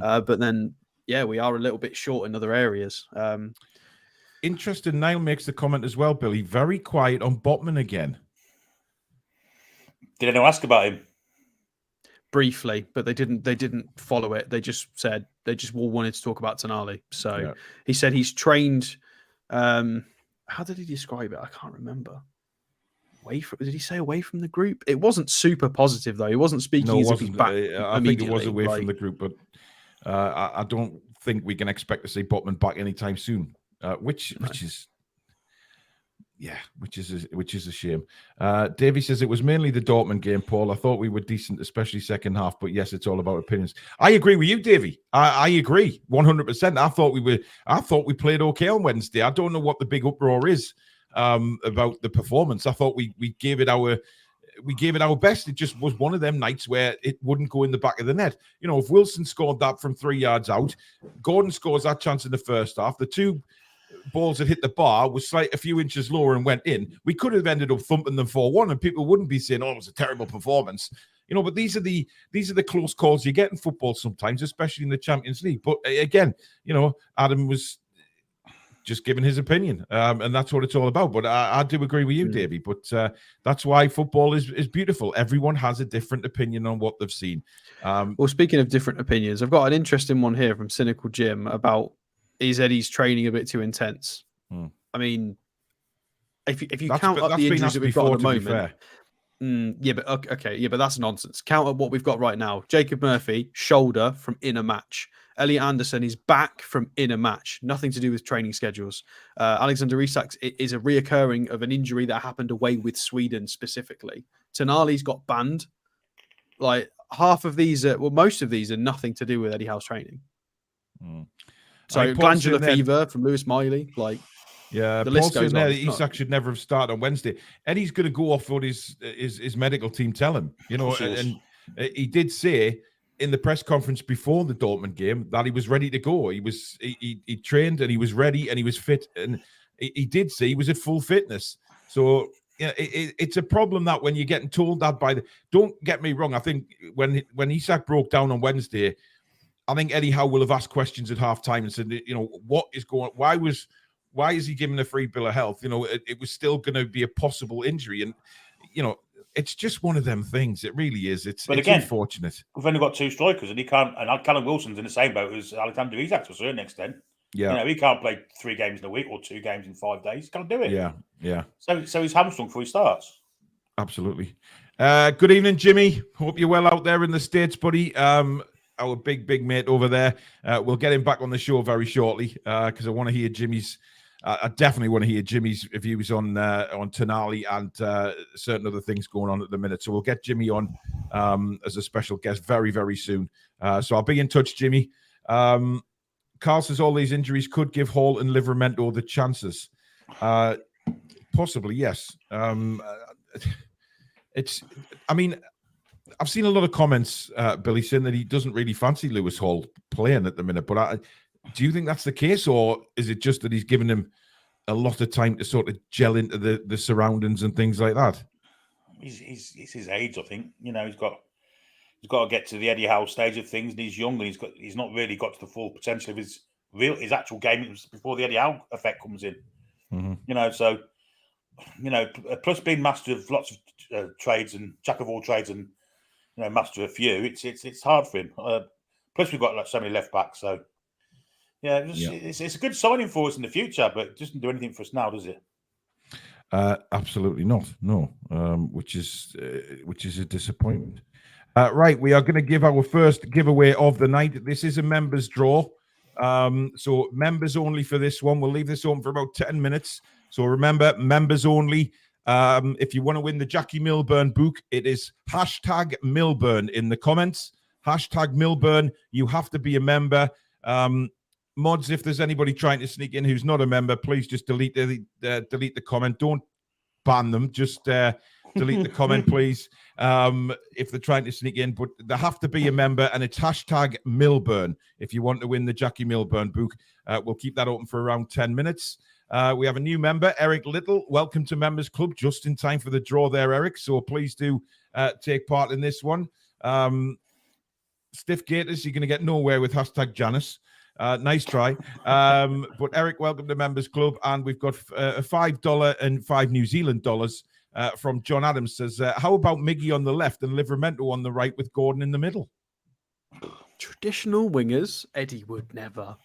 But then we are a little bit short in other areas. Interesting. Niall makes the comment as well, Billy. Very quiet on Botman again. Did anyone ask about him? Briefly, but they didn't follow it. They just said they just all wanted to talk about Tonali. So he said he's trained. How did he describe it? I can't remember. Did he say away from the group? It wasn't super positive though. He wasn't speaking as if he's back. I think it was away from the group, but I don't think we can expect to see Botman back anytime soon. Which is a shame. Davey says it was mainly the Dortmund game, Paul. I thought we were decent, especially second half. But yes, it's all about opinions. I agree with you, Davey. I agree 100%. I thought we played okay on Wednesday. I don't know what the big uproar is about the performance. I thought we gave it our best. It just was one of them nights where it wouldn't go in the back of the net. If Wilson scored that from 3 yards out, Gordon scores that chance in the first half. The two balls that hit the bar was a few inches lower and went in. We could have ended up thumping them 4-1, and people wouldn't be saying, "Oh, it was a terrible performance." But these are the close calls you get in football sometimes, especially in the Champions League. But again, Adam was just giving his opinion, and that's what it's all about. But I do agree with you, Davey. But that's why football is beautiful. Everyone has a different opinion on what they've seen. Well, speaking of different opinions, I've got an interesting one here from Cynical Jim about is Eddie's training a bit too intense? I mean, if you count up the injuries that we've got at the moment, but that's nonsense. Count up what we've got right now. Jacob Murphy, shoulder from inner match. Elliot Anderson is back from inner match. Nothing to do with training schedules. Alexander Isak is a reoccurring of an injury that happened away with Sweden specifically. Tonali's got banned. Like most of these are nothing to do with Eddie Howe's training. So glandular fever from Lewis Miley, Yeah, The Paul's list goes saying there on. that It's not- Isak should never have started on Wednesday. Eddie's going to go off what his medical team tell him, you know, Of course he is. and he did say in the press conference before the Dortmund game that he was ready to go. He trained and he was ready and he was fit, and he did say he was at full fitness. So yeah, it's a problem that when you're getting told that by the. Don't get me wrong. I think when Isak broke down on Wednesday, I think Eddie Howe will have asked questions at halftime and said, you know, what is going? Why is he given a free bill of health? You know, it was still going to be a possible injury, and you know, it's just one of them things. It really is. It's again, unfortunate. We've only got 2 strikers, and he can't. And Callum Wilson's in the same boat as Alexander Isak to a certain extent. Yeah, You know, he can't play 3 games in a week or 2 games in 5 days. He can't do it. Yeah. So he's hamstrung before he starts. Absolutely. Good evening, Jimmy. Hope you're well out there in the States, buddy. Our big mate over there. We'll get him back on the show very shortly because I want to hear Jimmy's. I definitely want to hear Jimmy's views on Tonali and certain other things going on at the minute. So we'll get Jimmy on as a special guest very soon. So I'll be in touch, Jimmy. Carl says all these injuries could give Hall and Livramento the chances. Possibly, yes. I mean, I've seen a lot of comments, Billy, saying that he doesn't really fancy Lewis Hall playing at the minute. But do you think that's the case, or is it just that he's given him a lot of time to sort of gel into the surroundings and things like that? It's his age, I think. You know, he's got to get to the Eddie Howe stage of things, and he's young, and he's not really got to the full potential of his actual game before the Eddie Howe effect comes in. Mm-hmm. You know, so plus being master of lots of trades and jack of all trades and master of a few, it's hard for him. Plus we've got so many left backs, so it's a good signing for us in the future, but it doesn't do anything for us now, does it? Absolutely not. No, which is a disappointment. Right, we are going to give our first giveaway of the night. This is a members draw, so members only for this one. We'll leave this open for about 10 minutes. So remember, members only. If you want to win the Jackie Milburn book, it is hashtag Milburn in the comments. Hashtag Milburn. You have to be a member. Mods, if there's anybody trying to sneak in who's not a member, please just delete the comment. Don't ban them. Just delete the comment, please, if they're trying to sneak in. But they have to be a member, and it's hashtag Milburn if you want to win the Jackie Milburn book. We'll keep that open for around 10 minutes. We have a new member, Eric Little. Welcome to Members Club, just in time for the draw there, Eric. So please do take part in this one. Stiff Gators, you're going to get nowhere with hashtag Janice. Nice try. But Eric, welcome to Members Club. And we've got a $5 and $5 New Zealand dollars from John Adams. Says, how about Miggy on the left and Livramento on the right with Gordon in the middle? Traditional wingers, Eddie would never.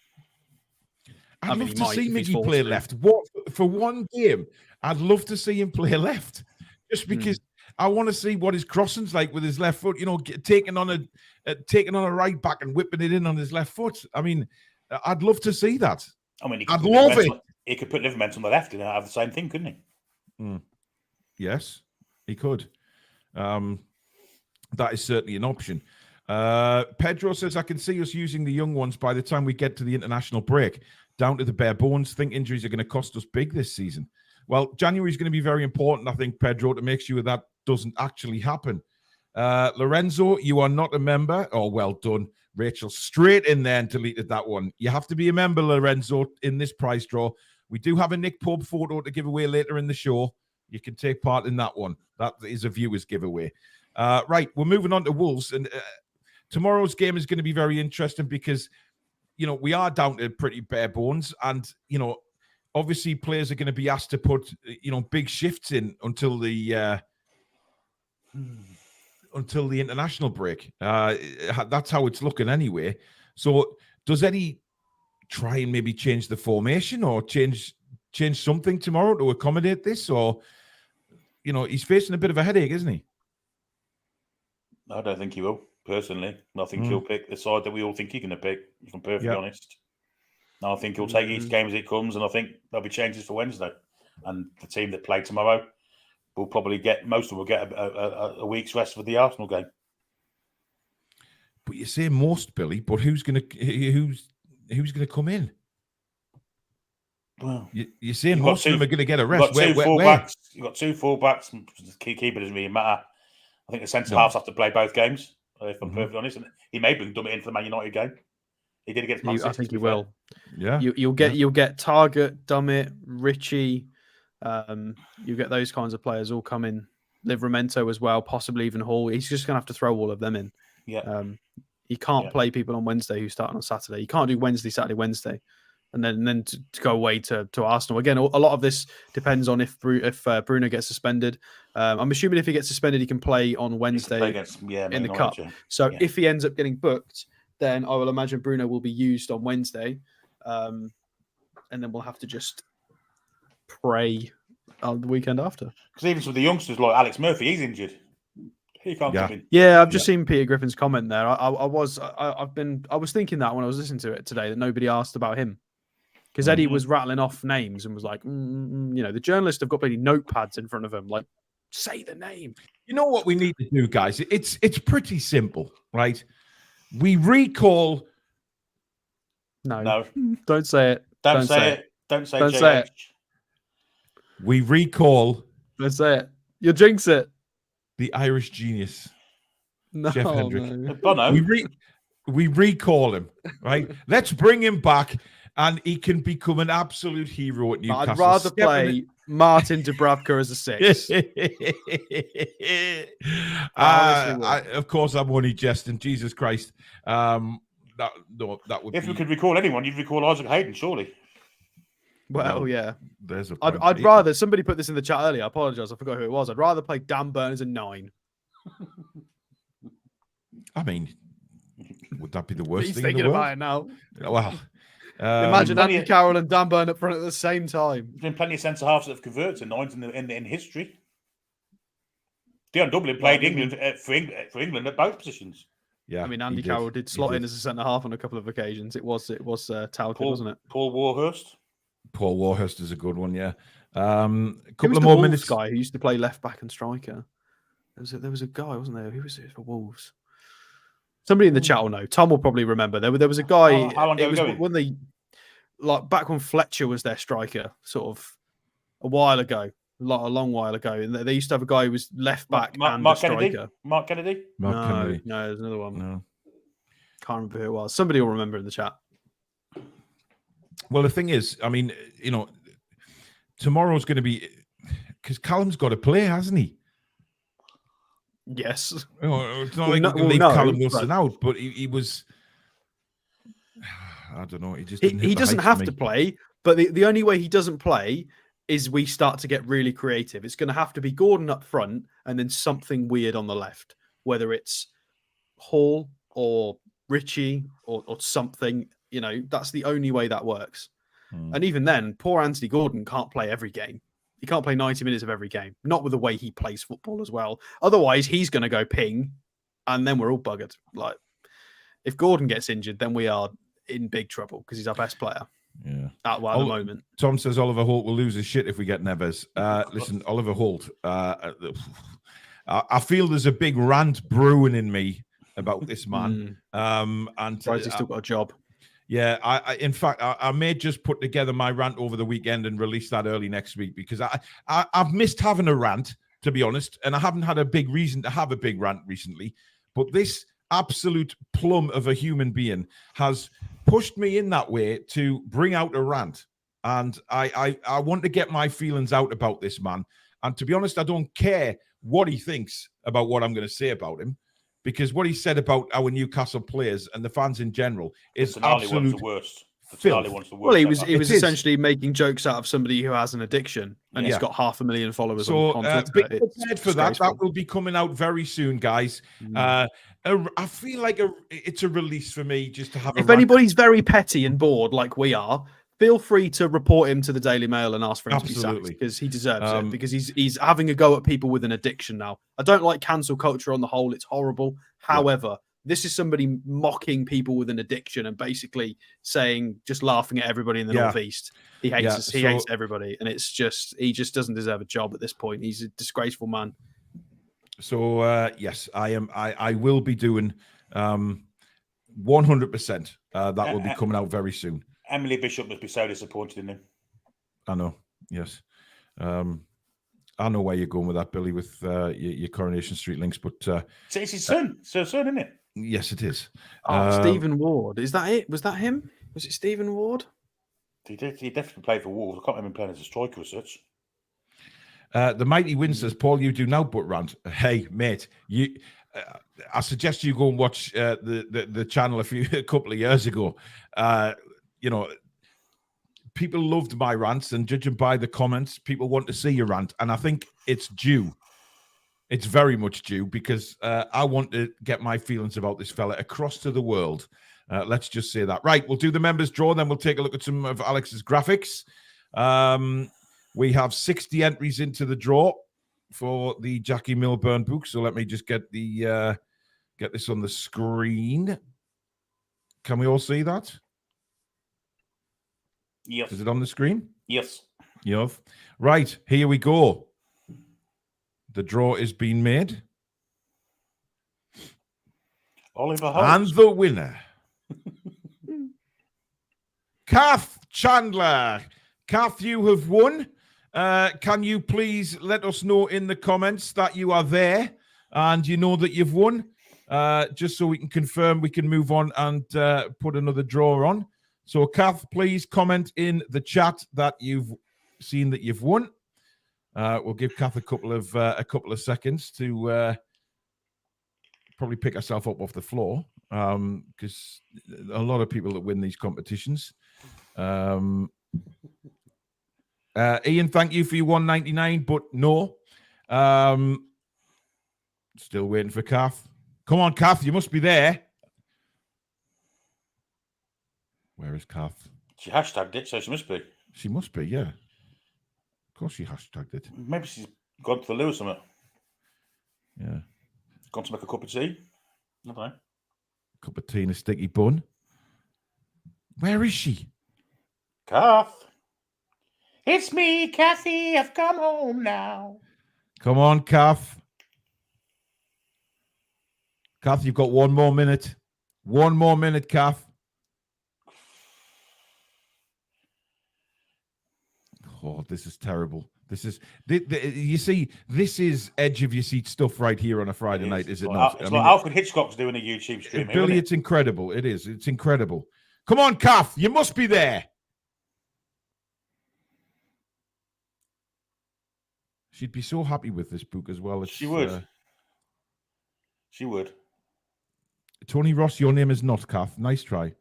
I'd love he to might see if he's Miggy play forced to. left. What for one game? I'd love to see him play left, just because I want to see what his crossing's like with his left foot. You know, taking on a right back and whipping it in on his left foot. I mean, I'd love to see that. I mean, I'd love it. He could put Livramento on the left and have the same thing, couldn't he? Yes, he could. That is certainly an option. Pedro says, I can see us using the young ones by the time we get to the international break. Down to the bare bones. Think injuries are going to cost us big this season. Well, January is going to be very important, I think, Pedro, to make sure that doesn't actually happen. Lorenzo, you are not a member. Oh, well done. Rachel, straight in there and deleted that one. You have to be a member, Lorenzo, in this prize draw. We do have a Nick Pope photo to give away later in the show. You can take part in that one. That is a viewer's giveaway. Right, we're moving on to Wolves. And tomorrow's game is going to be very interesting because, you know, we are down to pretty bare bones. And, you know, obviously players are going to be asked to put, you know, big shifts in until the international break. That's how it's looking anyway. So does Eddie try and maybe change the formation or change something tomorrow to accommodate this? Or, you know, he's facing a bit of a headache, isn't he? I don't think he will, personally. I think he'll pick the side that we all think he's going to pick, if I'm perfectly honest. And I think he'll take each game as it comes, and I think there'll be changes for Wednesday. And the team that play tomorrow will probably get, most of them will get a week's rest for the Arsenal game. But you say most, Billy, but who's going to come in? Well, You're saying you've got most of them are going to get a You've rest. got two Where? fullbacks. You've got two fullbacks. The keeper doesn't really matter. I think the centre halves have to play both games. If I'm perfectly honest, and he may bring Dummett in for the Man United game. He did against Man City. I think he will. Yeah, you'll get Target, Dummett, Richie. You get those kinds of players all come in. Livramento as well, possibly even Hall. He's just going to have to throw all of them in. Yeah. He can't play people on Wednesday who start on Saturday. You can't do Wednesday, Saturday, Wednesday, and then to go away to Arsenal again. A lot of this depends on if Bruno gets suspended. I'm assuming if he gets suspended, he can play on Wednesday in the cup. So if he ends up getting booked, then I will imagine Bruno will be used on Wednesday, and then we'll have to just pray on the weekend after. Because even some of the youngsters like Alex Murphy, he's injured. He can't come in. Yeah, I've just seen Peter Griffin's comment there. I was thinking that when I was listening to it today that nobody asked about him because Eddie was rattling off names and was like, the journalists have got bloody notepads in front of them, like say the name. You know what we need to do, guys? It's pretty simple, right? We recall. No, don't say it. Don't say it. Don't say it. We recall. Don't say it. You'll jinx it. The Irish genius, Jeff Hendrick. No. We recall him, right? Let's bring him back, and he can become an absolute hero at Newcastle. I'd rather play Martin Dubravka as a 6. Of course, I'm only jesting. Jesus Christ. That would. If you could recall anyone, you'd recall Isaac Hayden, surely. Well, yeah. There's a. I'd rather somebody put this in the chat earlier. I apologize, I forgot who it was. I'd rather play Dan Burn as a 9. I mean, would that be the worst He's thing in thinking the world? about it now. Well, imagine Andy Carroll and Dan Burn up front at the same time. There's been plenty of centre halves that have converted to 9s in history. Dion Dublin played England for England at both positions. Yeah, I mean, Andy Carroll did slot in as a centre half on a couple of occasions. It was touted, wasn't it? Paul Warhurst. Paul Warhurst is a good one, yeah. Couple of more minutes. Guy who used to play left back and striker. There was a guy, wasn't there? Who was it for Wolves? Somebody in the chat will know. Tom will probably remember. There was a guy. How long ago was when they back when Fletcher was their striker, sort of a while ago, a long while ago. And they used to have a guy who was left back and a striker. Kennedy? Mark Kennedy? No, there's another one. No. Can't remember who it was. Somebody will remember in the chat. Well, the thing is, I mean, tomorrow's going to be because Callum's got to play, hasn't he? Yes. It's not like we can leave Callum Wilson out, but he was. I don't know. He just he doesn't have to play, but the only way he doesn't play is we start to get really creative. It's going to have to be Gordon up front and then something weird on the left, whether it's Hall or Richie or something. That's the only way that works. And even then, poor Anthony Gordon can't play every game. He can't play 90 minutes of every game, not with the way he plays football as well. Otherwise, he's going to go ping, and then we're all buggered. Like, if Gordon gets injured, then we are in big trouble because he's our best player. Yeah. At the moment. Tom says Oliver Holt will lose his shit if we get Neves. Listen, Oliver Holt, I feel there's a big rant brewing in me about this man. And he's still got a job. Yeah, in fact, I may just put together my rant over the weekend and release that early next week because I've missed having a rant, to be honest, and I haven't had a big reason to have a big rant recently. But this absolute plum of a human being has pushed me in that way to bring out a rant. And I want to get my feelings out about this man. And to be honest, I don't care what he thinks about what I'm going to say about him. Because what he said about our Newcastle players and the fans in general is absolute the worst. Well, he was essentially making jokes out of somebody who has an addiction and he's got 500,000 followers on Twitter. Be prepared for that. That will be coming out very soon, guys. I feel like it's a release for me just to have. If anybody's very petty and bored like we are, feel free to report him to the Daily Mail and ask for him to be sacked because he deserves it. Because he's having a go at people with an addiction now. I don't like cancel culture on the whole; it's horrible. However, this is somebody mocking people with an addiction and basically just laughing at everybody in the Northeast. He hates us. He hates everybody, and he just doesn't deserve a job at this point. He's a disgraceful man. So yes, I will be doing 100%. That will be coming out very soon. Emily Bishop must be so disappointed in him. I know. Yes. I know where you're going with that, Billy, with your Coronation Street links, but It's his son. Son, isn't it? yes, it is. Stephen Ward. Is that it? Was that him? Was it Stephen Ward? He definitely played for Wolves. I can't remember him playing as a striker as such. The Mighty Win says, Paul, you do now but rant. Hey, mate, you. I suggest you go and watch the channel a couple of years ago. People loved my rants, and judging by the comments, people want to see your rant, and I think it's due. It's very much due because I want to get my feelings about this fella across to the world. Let's just say that. Right, we'll do the members draw, then we'll take a look at some of Alex's graphics. We have 60 entries into the draw for the Jackie Milburn book. So let me just get this on the screen. Can we all see that? Yes. Is it on the screen? Yes. Yes. Right, here we go. The draw is being made. Oliver Howe. And the winner. Kath Chandler. Kath, you have won. Can you please let us know in the comments that you are there and you know that you've won? Just so we can confirm we can move on and put another draw on. So, Kath, please comment in the chat that you've seen that you've won. We'll give Kath a couple of seconds to probably pick herself up off the floor because a lot of people that win these competitions. Ian, thank you for your 199, but no. Still waiting for Kath. Come on, Kath, you must be there. Where is Kath? She hashtagged it, so she must be. She must be, yeah. Of course she hashtagged it. Maybe she's gone to the loo or something. Yeah. Gone to make a cup of tea. I don't know. Cup of tea and a sticky bun. Where is she? Kath. It's me, Kathy. I've come home now. Come on, Kath. Kath, you've got 1 more minute. 1 more minute, Kath. Oh, this is terrible. This is, you see, this is edge of your seat stuff right here on a Friday night, is it not? It's like Alfred Hitchcock's doing a YouTube stream. Billy, it's incredible. It is. It's incredible. Come on, Kath. You must be there. She'd be so happy with this book as well. She would. She would. Tony Ross, your name is not Kath. Nice try.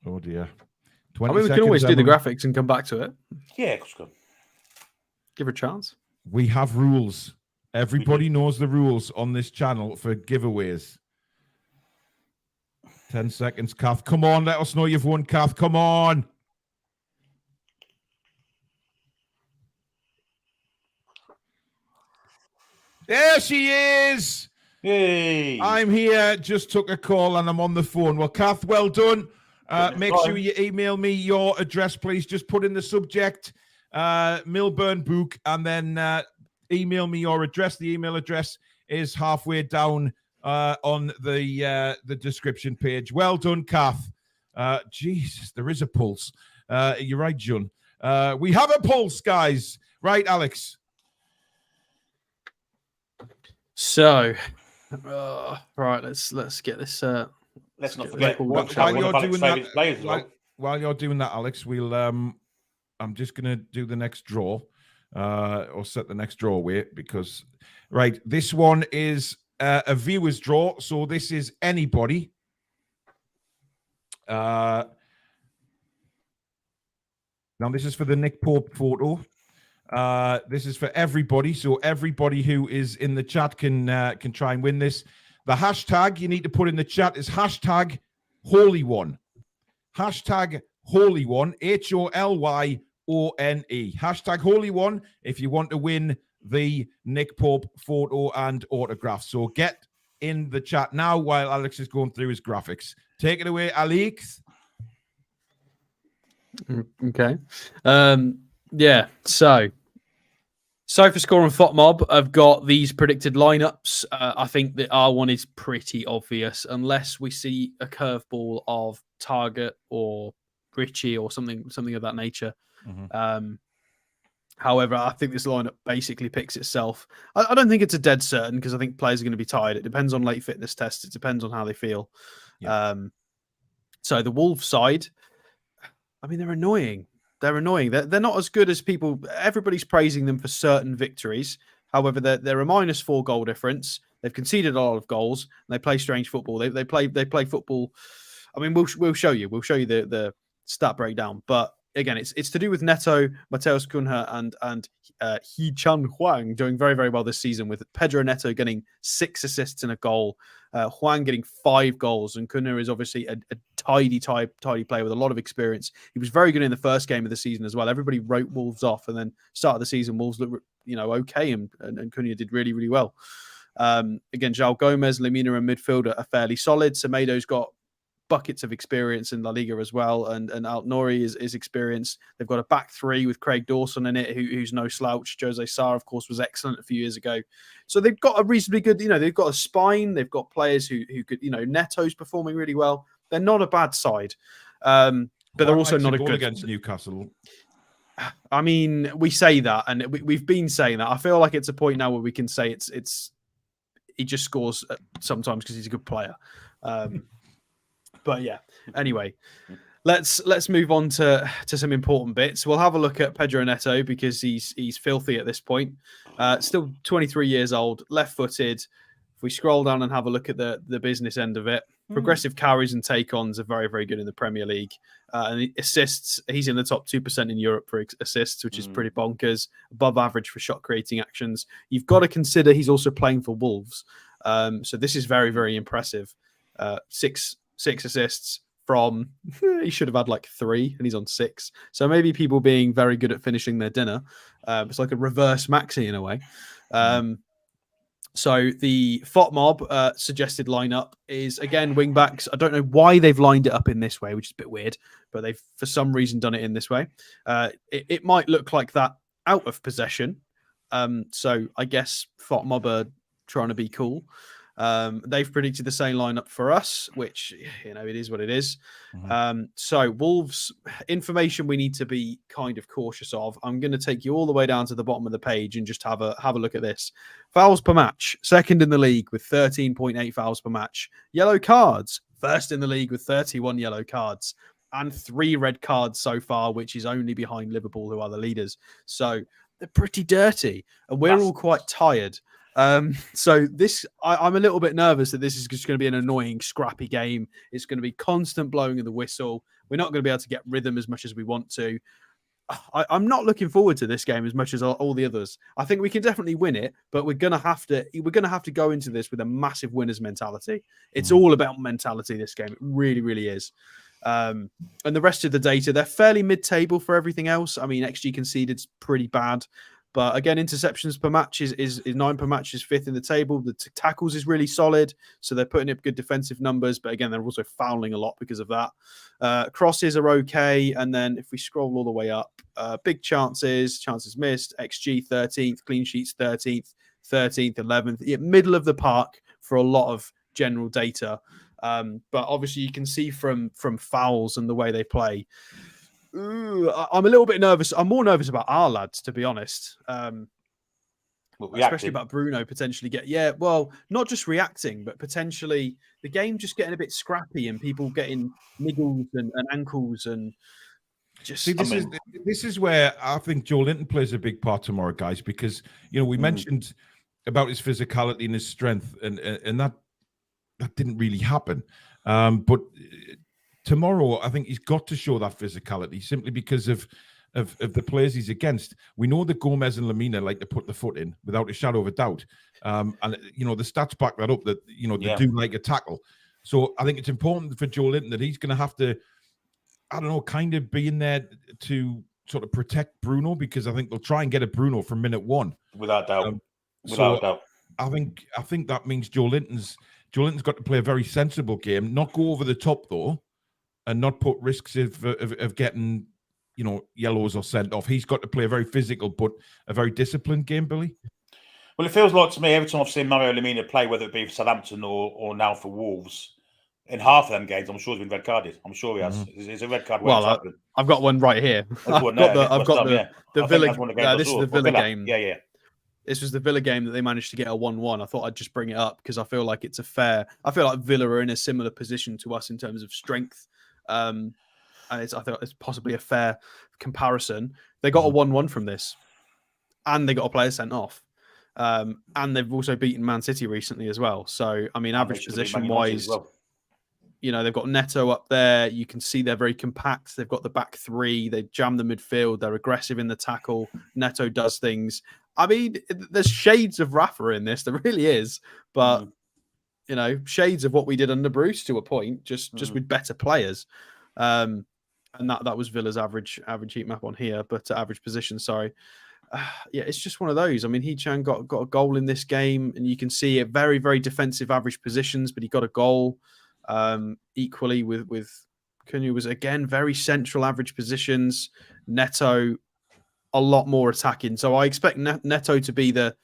Oh dear. I mean, we can always do the graphics and come back to it. Yeah, of course we can. Give her a chance. We have rules. Everybody knows the rules on this channel for giveaways. 10 seconds, Kath. Come on, let us know you've won, Kath. Come on. There she is. Yay. I'm here. Just took a call and I'm on the phone. Well, Kath, well done. Make sure you email me your address, please. Just put in the subject, Milburn book, and then email me your address. The email address is halfway down on the description page. Well done, Kath. Jesus, there is a pulse. You're right, John. We have a pulse, guys. Right, Alex? So, right, let's get this. Let's not forget while you're doing that, Alex, we'll I'm just gonna do the next draw, or set the next draw away because this one is a viewer's draw, so this is anybody. Now this is for the Nick Pope photo. This is for everybody, so everybody who is in the chat can try and win this. The hashtag you need to put in the chat is hashtag Holy One. Hashtag Holy One, HOLYONE. Hashtag Holy One if you want to win the Nick Pope photo and autograph. So get in the chat now while Alex is going through his graphics. Take it away, Alex. Okay. Yeah, so SofaScore and FotMob have got these predicted lineups. I think that our one is pretty obvious, unless we see a curveball of Target or Richie or something of that nature. However, I think this lineup basically picks itself. I don't think it's a dead certain because I think players are going to be tired. It depends on late fitness tests. It depends on how they feel. Yeah. So the Wolves side, I mean, they're annoying. They're annoying. They're not as good as people. Everybody's praising them for certain victories. However, they're a -4 goal difference. They've conceded a lot of goals. And they play strange football. They play football. I mean, we'll show you. We'll show you the stat breakdown. But again, it's to do with Neto, Mateus Cunha, and He Chan Huang doing very, very well this season, with Pedro Neto getting 6 assists and a goal, Huang getting 5 goals, and Cunha is obviously a tidy player with a lot of experience. He was very good in the first game of the season as well. Everybody wrote Wolves off, and then start of the season, Wolves looked okay, and Cunha did really, really well. Again, João Gomez, Lemina, and midfield are fairly solid. Semedo's got buckets of experience in La Liga as well, and Alt Nouri is experienced. They've got a back three with Craig Dawson in it, who's no slouch. Jose Sarr, of course, was excellent a few years ago. So they've got a reasonably good, they've got a spine. They've got players who could, Neto's performing really well. They're not a bad side, but they're also not a good against Newcastle. I mean, we say that, and we've been saying that. I feel like it's a point now where we can say it's he just scores sometimes because he's a good player. But yeah, anyway, let's move on to some important bits. We'll have a look at Pedro Neto because he's filthy at this point. Still 23 years old, left-footed. If we scroll down and have a look at the business end of it, progressive carries and take-ons are very, very good in the Premier League. And assists, he's in the top 2% in Europe for assists, which is pretty bonkers. Above average for shot-creating actions. You've got to consider he's also playing for Wolves. So this is very, very impressive. Six assists from, he should have had like 3 and he's on 6. So maybe people being very good at finishing their dinner. It's like a reverse Maxi in a way. So the FotMob suggested lineup is, again, wing backs. I don't know why they've lined it up in this way, which is a bit weird, but they've for some reason done it in this way. It might look like that out of possession. So I guess FotMob are trying to be cool. They've predicted the same lineup for us, which, it is what it is. So Wolves, information we need to be kind of cautious of. I'm going to take you all the way down to the bottom of the page and just have a look at this. Fouls per match, second in the league with 13.8 fouls per match. Yellow cards, first in the league with 31 yellow cards. And 3 red cards so far, which is only behind Liverpool, who are the leaders. So they're pretty dirty. And we're all quite tired. So this, I'm a little bit nervous that this is just going to be an annoying, scrappy game. It's going to be constant blowing of the whistle. We're not going to be able to get rhythm as much as we want to. I'm not looking forward to this game as much as all the others. I think we can definitely win it, but we're going to have to go into this with a massive winners mentality. It's all about mentality. This game, it really, really is. And the rest of the data, they're fairly mid-table for everything else. I mean, XG conceded's pretty bad. But again, interceptions per match is 9 per match, is 5th in the table. The tackles is really solid. So they're putting up good defensive numbers. But again, they're also fouling a lot because of that. Crosses are okay. And then if we scroll all the way up, big chances missed, XG 13th, clean sheets 13th, 11th. Middle of the park for a lot of general data. But obviously you can see from fouls and the way they play, I'm a little bit nervous. I'm more nervous about our lads, to be honest. Especially about Bruno potentially not just reacting, but potentially the game just getting a bit scrappy and people getting niggles and ankles and just. See, this is where I think Joe Linton plays a big part tomorrow, guys, because we mentioned about his physicality and his strength, and that didn't really happen. But tomorrow, I think he's got to show that physicality simply because of the players he's against. We know that Gomez and Lemina like to put the foot in without a shadow of a doubt. And, the stats back that up that, they do like a tackle. So I think it's important for Joe Linton that he's going to have to, kind of be in there to sort of protect Bruno, because I think they'll try and get a Bruno from minute 1. Without doubt. Without doubt. I think that means Joe Linton's got to play a very sensible game, not go over the top though, and not put risks of getting, yellows or sent off. He's got to play a very physical but a very disciplined game, Billy. Well, it feels like to me every time I've seen Mario Lemina play, whether it be for Southampton or now for Wolves, in half of them games, I'm sure he's been red carded. I'm sure he has. It's a red card. Well, I've got one right here. I've got the Villa. This is the Villa game. Yeah. This was the Villa game that they managed to get a 1-1. I thought I'd just bring it up because I feel like it's I feel like Villa are in a similar position to us in terms of strength. And I thought it's possibly a fair comparison. They got a 1-1 from this, and they got a player sent off. And they've also beaten Man City recently as well. So, I mean, average position wise, they've got Neto up there. You can see they're very compact. They've got the back three. They jam the midfield. They're aggressive in the tackle. Neto does things. I mean, there's shades of Rafa in this. There really is. But, shades of what we did under Bruce to a point, just with better players. And that was Villa's average heat map on here, but average position, sorry. It's just one of those. I mean, Hee-chan got a goal in this game, and you can see it very, very defensive average positions, but he got a goal. Equally with Cunha was, again, very central average positions. Neto, a lot more attacking. So I expect Neto to be the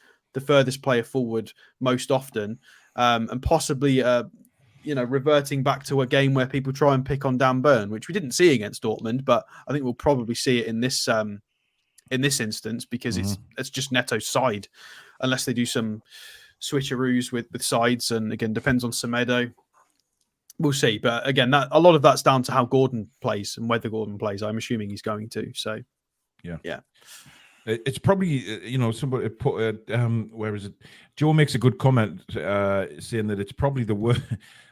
furthest player forward most often, and possibly reverting back to a game where people try and pick on Dan Burn, which we didn't see against Dortmund, but I think we'll probably see it in this instance because it's just Neto's side, unless they do some switcheroos with sides, and again depends on Semedo. We'll see, but again, a lot of that's down to how Gordon plays and whether Gordon plays. I'm assuming he's going to. So, yeah. It's probably somebody put where is it? Joe makes a good comment saying that it's probably the worst.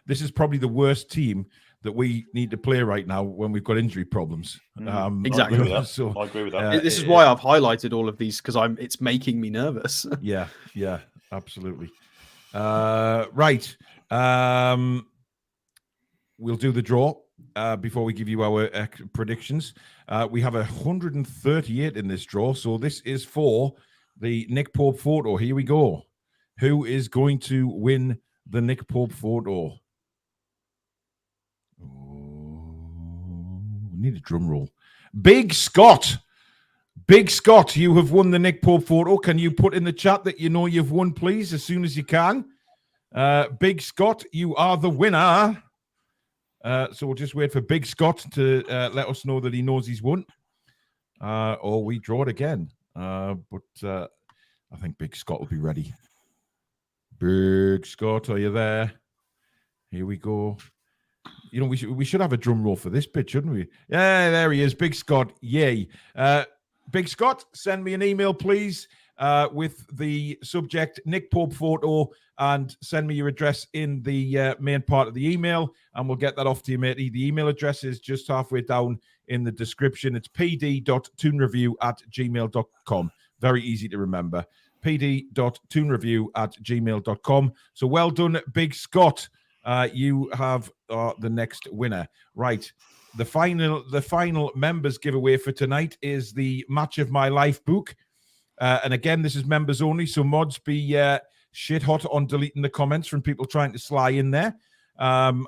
This is probably the worst team that we need to play right now when we've got injury problems. Exactly. I agree with that. This is why I've highlighted all of these because it's making me nervous. Yeah, absolutely. Right. We'll do the draw before we give you our predictions. We have 138 in this draw, so this is for the Nick Pope photo. Here we go. Who is going to win the Nick Pope photo? We need a drum roll. Big Scott. Big Scott, you have won the Nick Pope photo. Can you put in the chat that you know you've won, please, as soon as you can? Big Scott, you are the winner. So we'll just wait for Big Scott to let us know that he knows he's won. Or we draw it again. But I think Big Scott will be ready. Big Scott, are you there? Here we go. We should have a drum roll for this bit, shouldn't we? Yeah, there he is. Big Scott. Yay. Big Scott, send me an email, please, with the subject Nick Pope photo, and send me your address in the main part of the email, and we'll get that off to you, matey. The email address is just halfway down in the description. It's pd.toonreview@gmail.com. Very easy to remember. pd.toonreview@gmail.com. So well done, Big Scott. You have the next winner. Right. The final members giveaway for tonight is the Match of My Life book. And again, this is members only, so mods be shit hot on deleting the comments from people trying to sly in there. Now,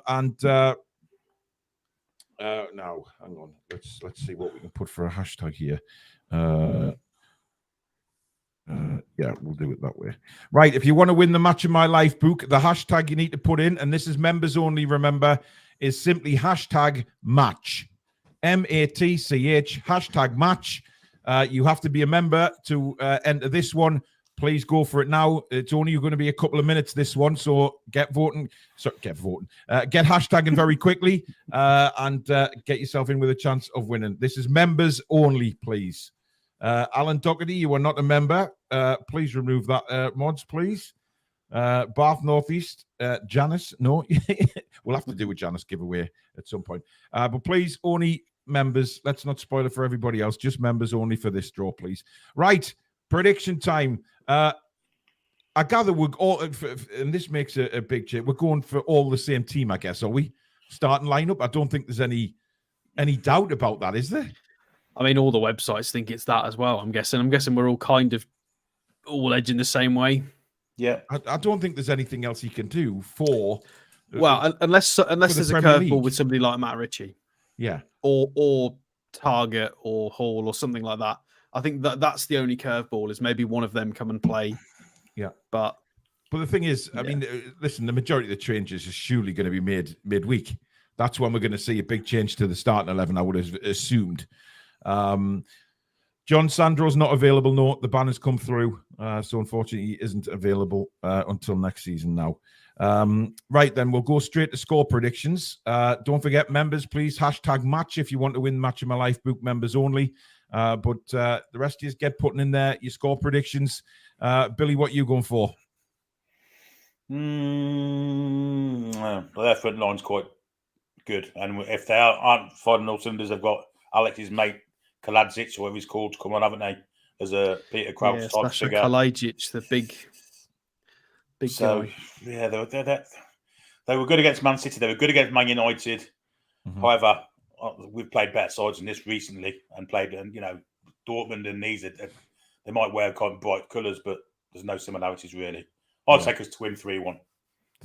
hang on. Let's see what we can put for a hashtag here. Yeah, we'll do it that way. Right, if you want to win the Match of My Life book, the hashtag you need to put in, and this is members only, remember, is simply hashtag match. MATCH, hashtag match. You have to be a member to enter this one. Please go for it now. It's only going to be a couple of minutes, this one, so get voting. Get hashtagging very quickly and get yourself in with a chance of winning. This is members only, please. Alan Doherty, you are not a member. Please remove that, mods, please. Bath Northeast, Janice, no. We'll have to do a Janice giveaway at some point. But please, only members. Let's not spoil it for everybody else. Just members only for this draw, please. Right, prediction time. I gather we're all, and this makes a big change. We're going for all the same team, I guess. Are we? Starting lineup. I don't think there's any doubt about that, is there? I mean, all the websites think it's that as well. I'm guessing we're all kind of all edging the same way. Yeah, I don't think there's anything else you can do for. Well, unless there's a curveball with somebody like Matt Ritchie. Yeah. Or Target or Hall or something like that. I think that's the only curveball is maybe one of them come and play. Yeah. But the thing is, I mean, listen, the majority of the changes are surely going to be made midweek. That's when we're going to see a big change to the starting 11, I would have assumed. John Sandro's not available. No, the ban has come through. So unfortunately, he isn't available until next season now. Right, then we'll go straight to score predictions. Don't forget, members, please hashtag match if you want to win Match of My Life book, members only. But the rest of you get putting in there your score predictions. Billy, what are you going for? Well, their front line's quite good. And if they aren't firing all cylinders, they've got Alex's mate, Kaladzic, or whatever he's called, to come on, haven't they? As a Peter Crouch type figure. Kaladzic, the big guy. Yeah, they were good against Man City. They were good against Man United. Mm-hmm. However, we've played better sides than this recently and played, Dortmund and these. They might wear quite bright colours, but there's no similarities really. I'd take us to win 3-1.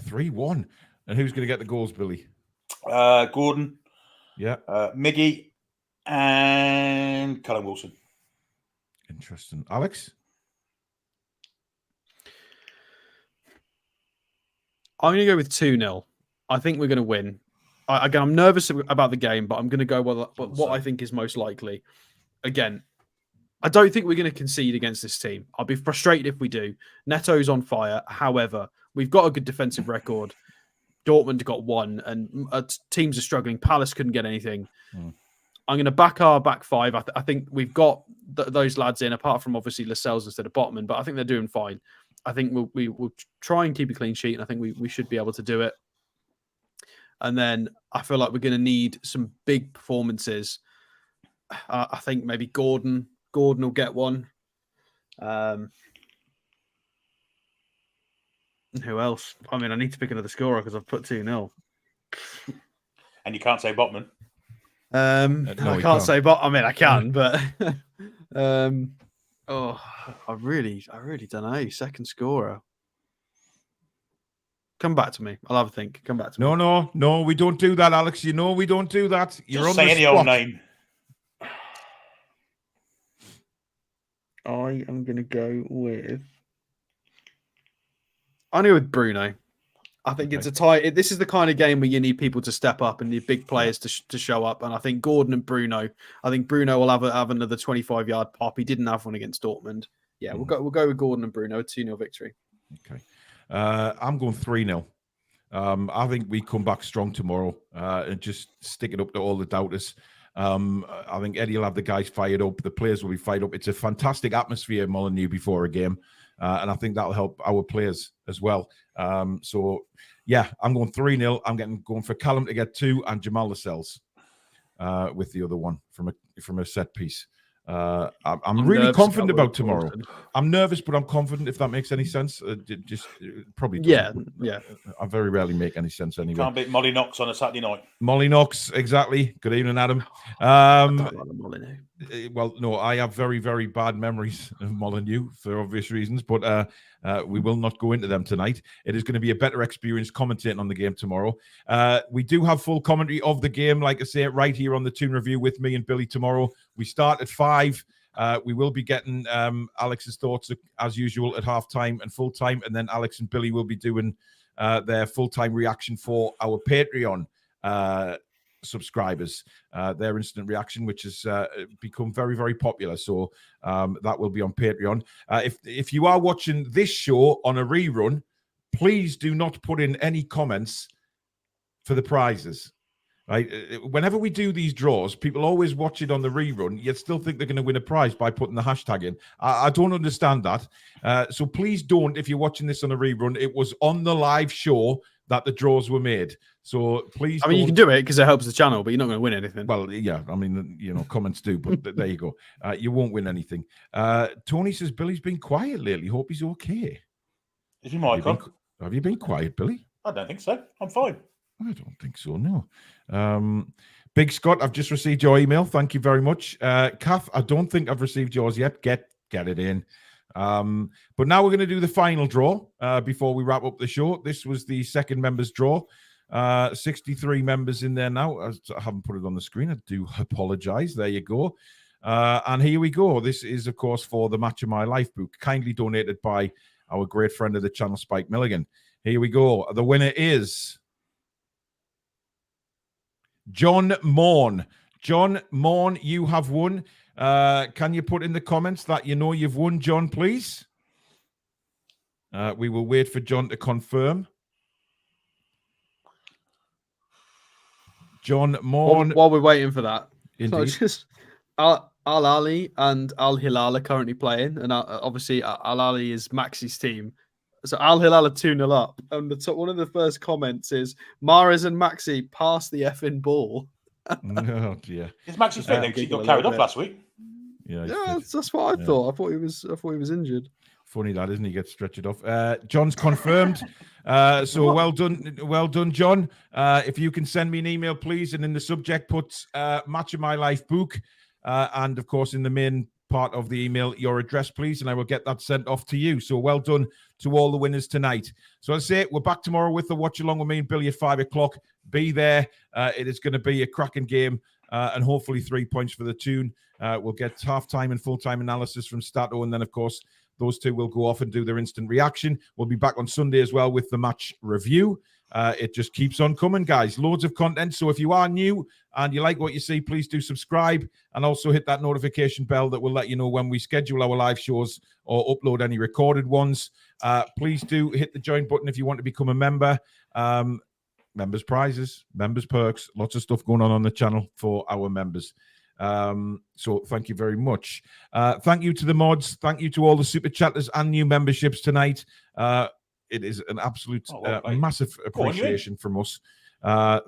3-1. And who's going to get the goals, Billy? Gordon. Yeah. Miggy and Callum Wilson. Interesting. Alex? I'm going to go with 2-0. I think we're going to win. Again, I'm nervous about the game, but I'm going to go with what I think is most likely. Again, I don't think we're going to concede against this team. I'll be frustrated if we do. Neto's on fire. However, we've got a good defensive record. Dortmund got one, and teams are struggling. Palace couldn't get anything. I'm going to back our back five. I think we've got those lads in, apart from obviously Lascelles instead of Botman, but I think they're doing fine. I think we'll try and keep a clean sheet, and I think we should be able to do it. And then I feel like we're going to need some big performances. I think maybe Gordon will get one. Who else? I mean, I need to pick another scorer because I've put 2-0. And you can't say Botman. No, I can't say, but I mean, I can, but I really don't know. Second scorer. Come back to me. I'll have a think. Come back to me. No, we don't do that, Alex. You know we don't do that. You're Just on say the any spot. old name. I am going to go with. I'm going with Bruno. I think it's a tie. This is the kind of game where you need people to step up and need big players to show up. And I think Gordon and Bruno. I think Bruno will have another 25-yard pop. He didn't have one against Dortmund. Yeah, we'll go with Gordon and Bruno. 2-0 victory. Okay, I'm going 3-0. I think we come back strong tomorrow and just stick it up to all the doubters. I think Eddie will have the guys fired up. The players will be fired up. It's a fantastic atmosphere in Molineux before a game. And I think that'll help our players as well. So, yeah, I'm going 3-0. I'm going for Callum to get 2 and Jamal Lascelles with the other one from a set piece. I'm really confident about tomorrow. I'm nervous, but I'm confident, if that makes any sense. Probably doesn't. Yeah. I very rarely make any sense anyway. Can't beat Molly Knox on a Saturday night. Molly Knox, exactly. Good evening, Adam. I don't like the Molineux. Well, no, I have very, very bad memories of Molineux for obvious reasons, but we will not go into them tonight. It is going to be a better experience commentating on the game tomorrow. We do have full commentary of the game, like I say, right here on the Toon Review with me and Billy tomorrow. We start at 5. We will be getting Alex's thoughts as usual at halftime and full time, and then Alex and Billy will be doing their full-time reaction for our Patreon subscribers, their instant reaction, which has become very, very popular. So that will be on Patreon. If you are watching this show on a rerun, please do not put in any comments for the prizes. Right? Whenever we do these draws, people always watch it on the rerun, yet still think they're going to win a prize by putting the hashtag in. I don't understand that. So please don't, if you're watching this on a rerun. It was on the live show that the draws were made. So please. I mean, you can do it because it helps the channel, but you're not going to win anything. Well, yeah. I mean, comments do, but there you go. You won't win anything. Tony says Billy's been quiet lately. Hope he's okay. Is your mic on? Have you been quiet, Billy? I don't think so. I'm fine. I don't think so, no. Big Scott, I've just received your email. Thank you very much. Kath, I don't think I've received yours yet. Get it in. But now we're going to do the final draw before we wrap up the show. This was the second members draw. 63 members in there now. I haven't put it on the screen. I do apologize. There you go. And here we go. This is, of course, for the Match of My Life book, kindly donated by our great friend of the channel, Spike Milligan. Here we go. The winner is John Morn. John Morn, you have won. Can you put in the comments that you know you've won, John, please? We will wait for John to confirm. John Morn. While we're waiting for that, Indeed. so just Al Ali and Al Hilal are currently playing, and obviously Al Ali is Maxi's team. So Al Hilal are 2-0 up, and one of the first comments is Mahrez and Maxi pass the effing ball. Oh dear. Is Maxi fit? Because he got carried off last week. Yeah, that's what I thought. I thought he was injured. Funny that, isn't he? Gets stretched off. John's confirmed. So well done, John. If you can send me an email, please, and in the subject put Match of My Life book, and of course in the main part of the email your address, please, and I will get that sent off to you. So well done to all the winners tonight. So as I say, we're back tomorrow with the watch along with me and Billy at 5 o'clock. Be there. It is going to be a cracking game, and hopefully 3 points for the Toon. We'll get half-time and full-time analysis from Stato, and then of course those two will go off and do their instant reaction. We'll be back on Sunday as well with the match review. It just keeps on coming, guys. Loads of content. So if you are new and you like what you see, please do subscribe and also hit that notification bell that will let you know when we schedule our live shows or upload any recorded ones. Please do hit the join button if you want to become a member. Members prizes, members perks, lots of stuff going on the channel for our members. So thank you very much. Thank you to the mods. Thank you to all the super chatters and new memberships tonight. It is an absolute massive appreciation from us.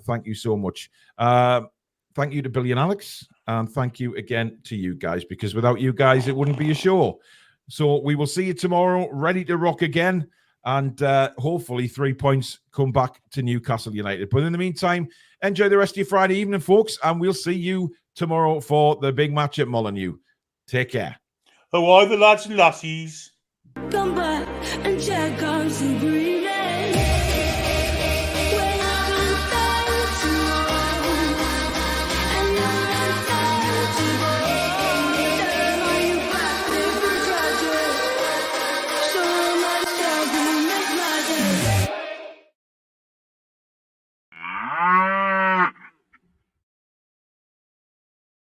Thank you so much. Thank you to Billy and Alex. And thank you again to you guys, because without you guys, it wouldn't be a show. So we will see you tomorrow, ready to rock again. And hopefully 3 points come back to Newcastle United. But in the meantime, enjoy the rest of your Friday evening, folks. And we'll see you tomorrow for the big match at Molineux. Take care. How are the lads and lassies? Come back and check out the green.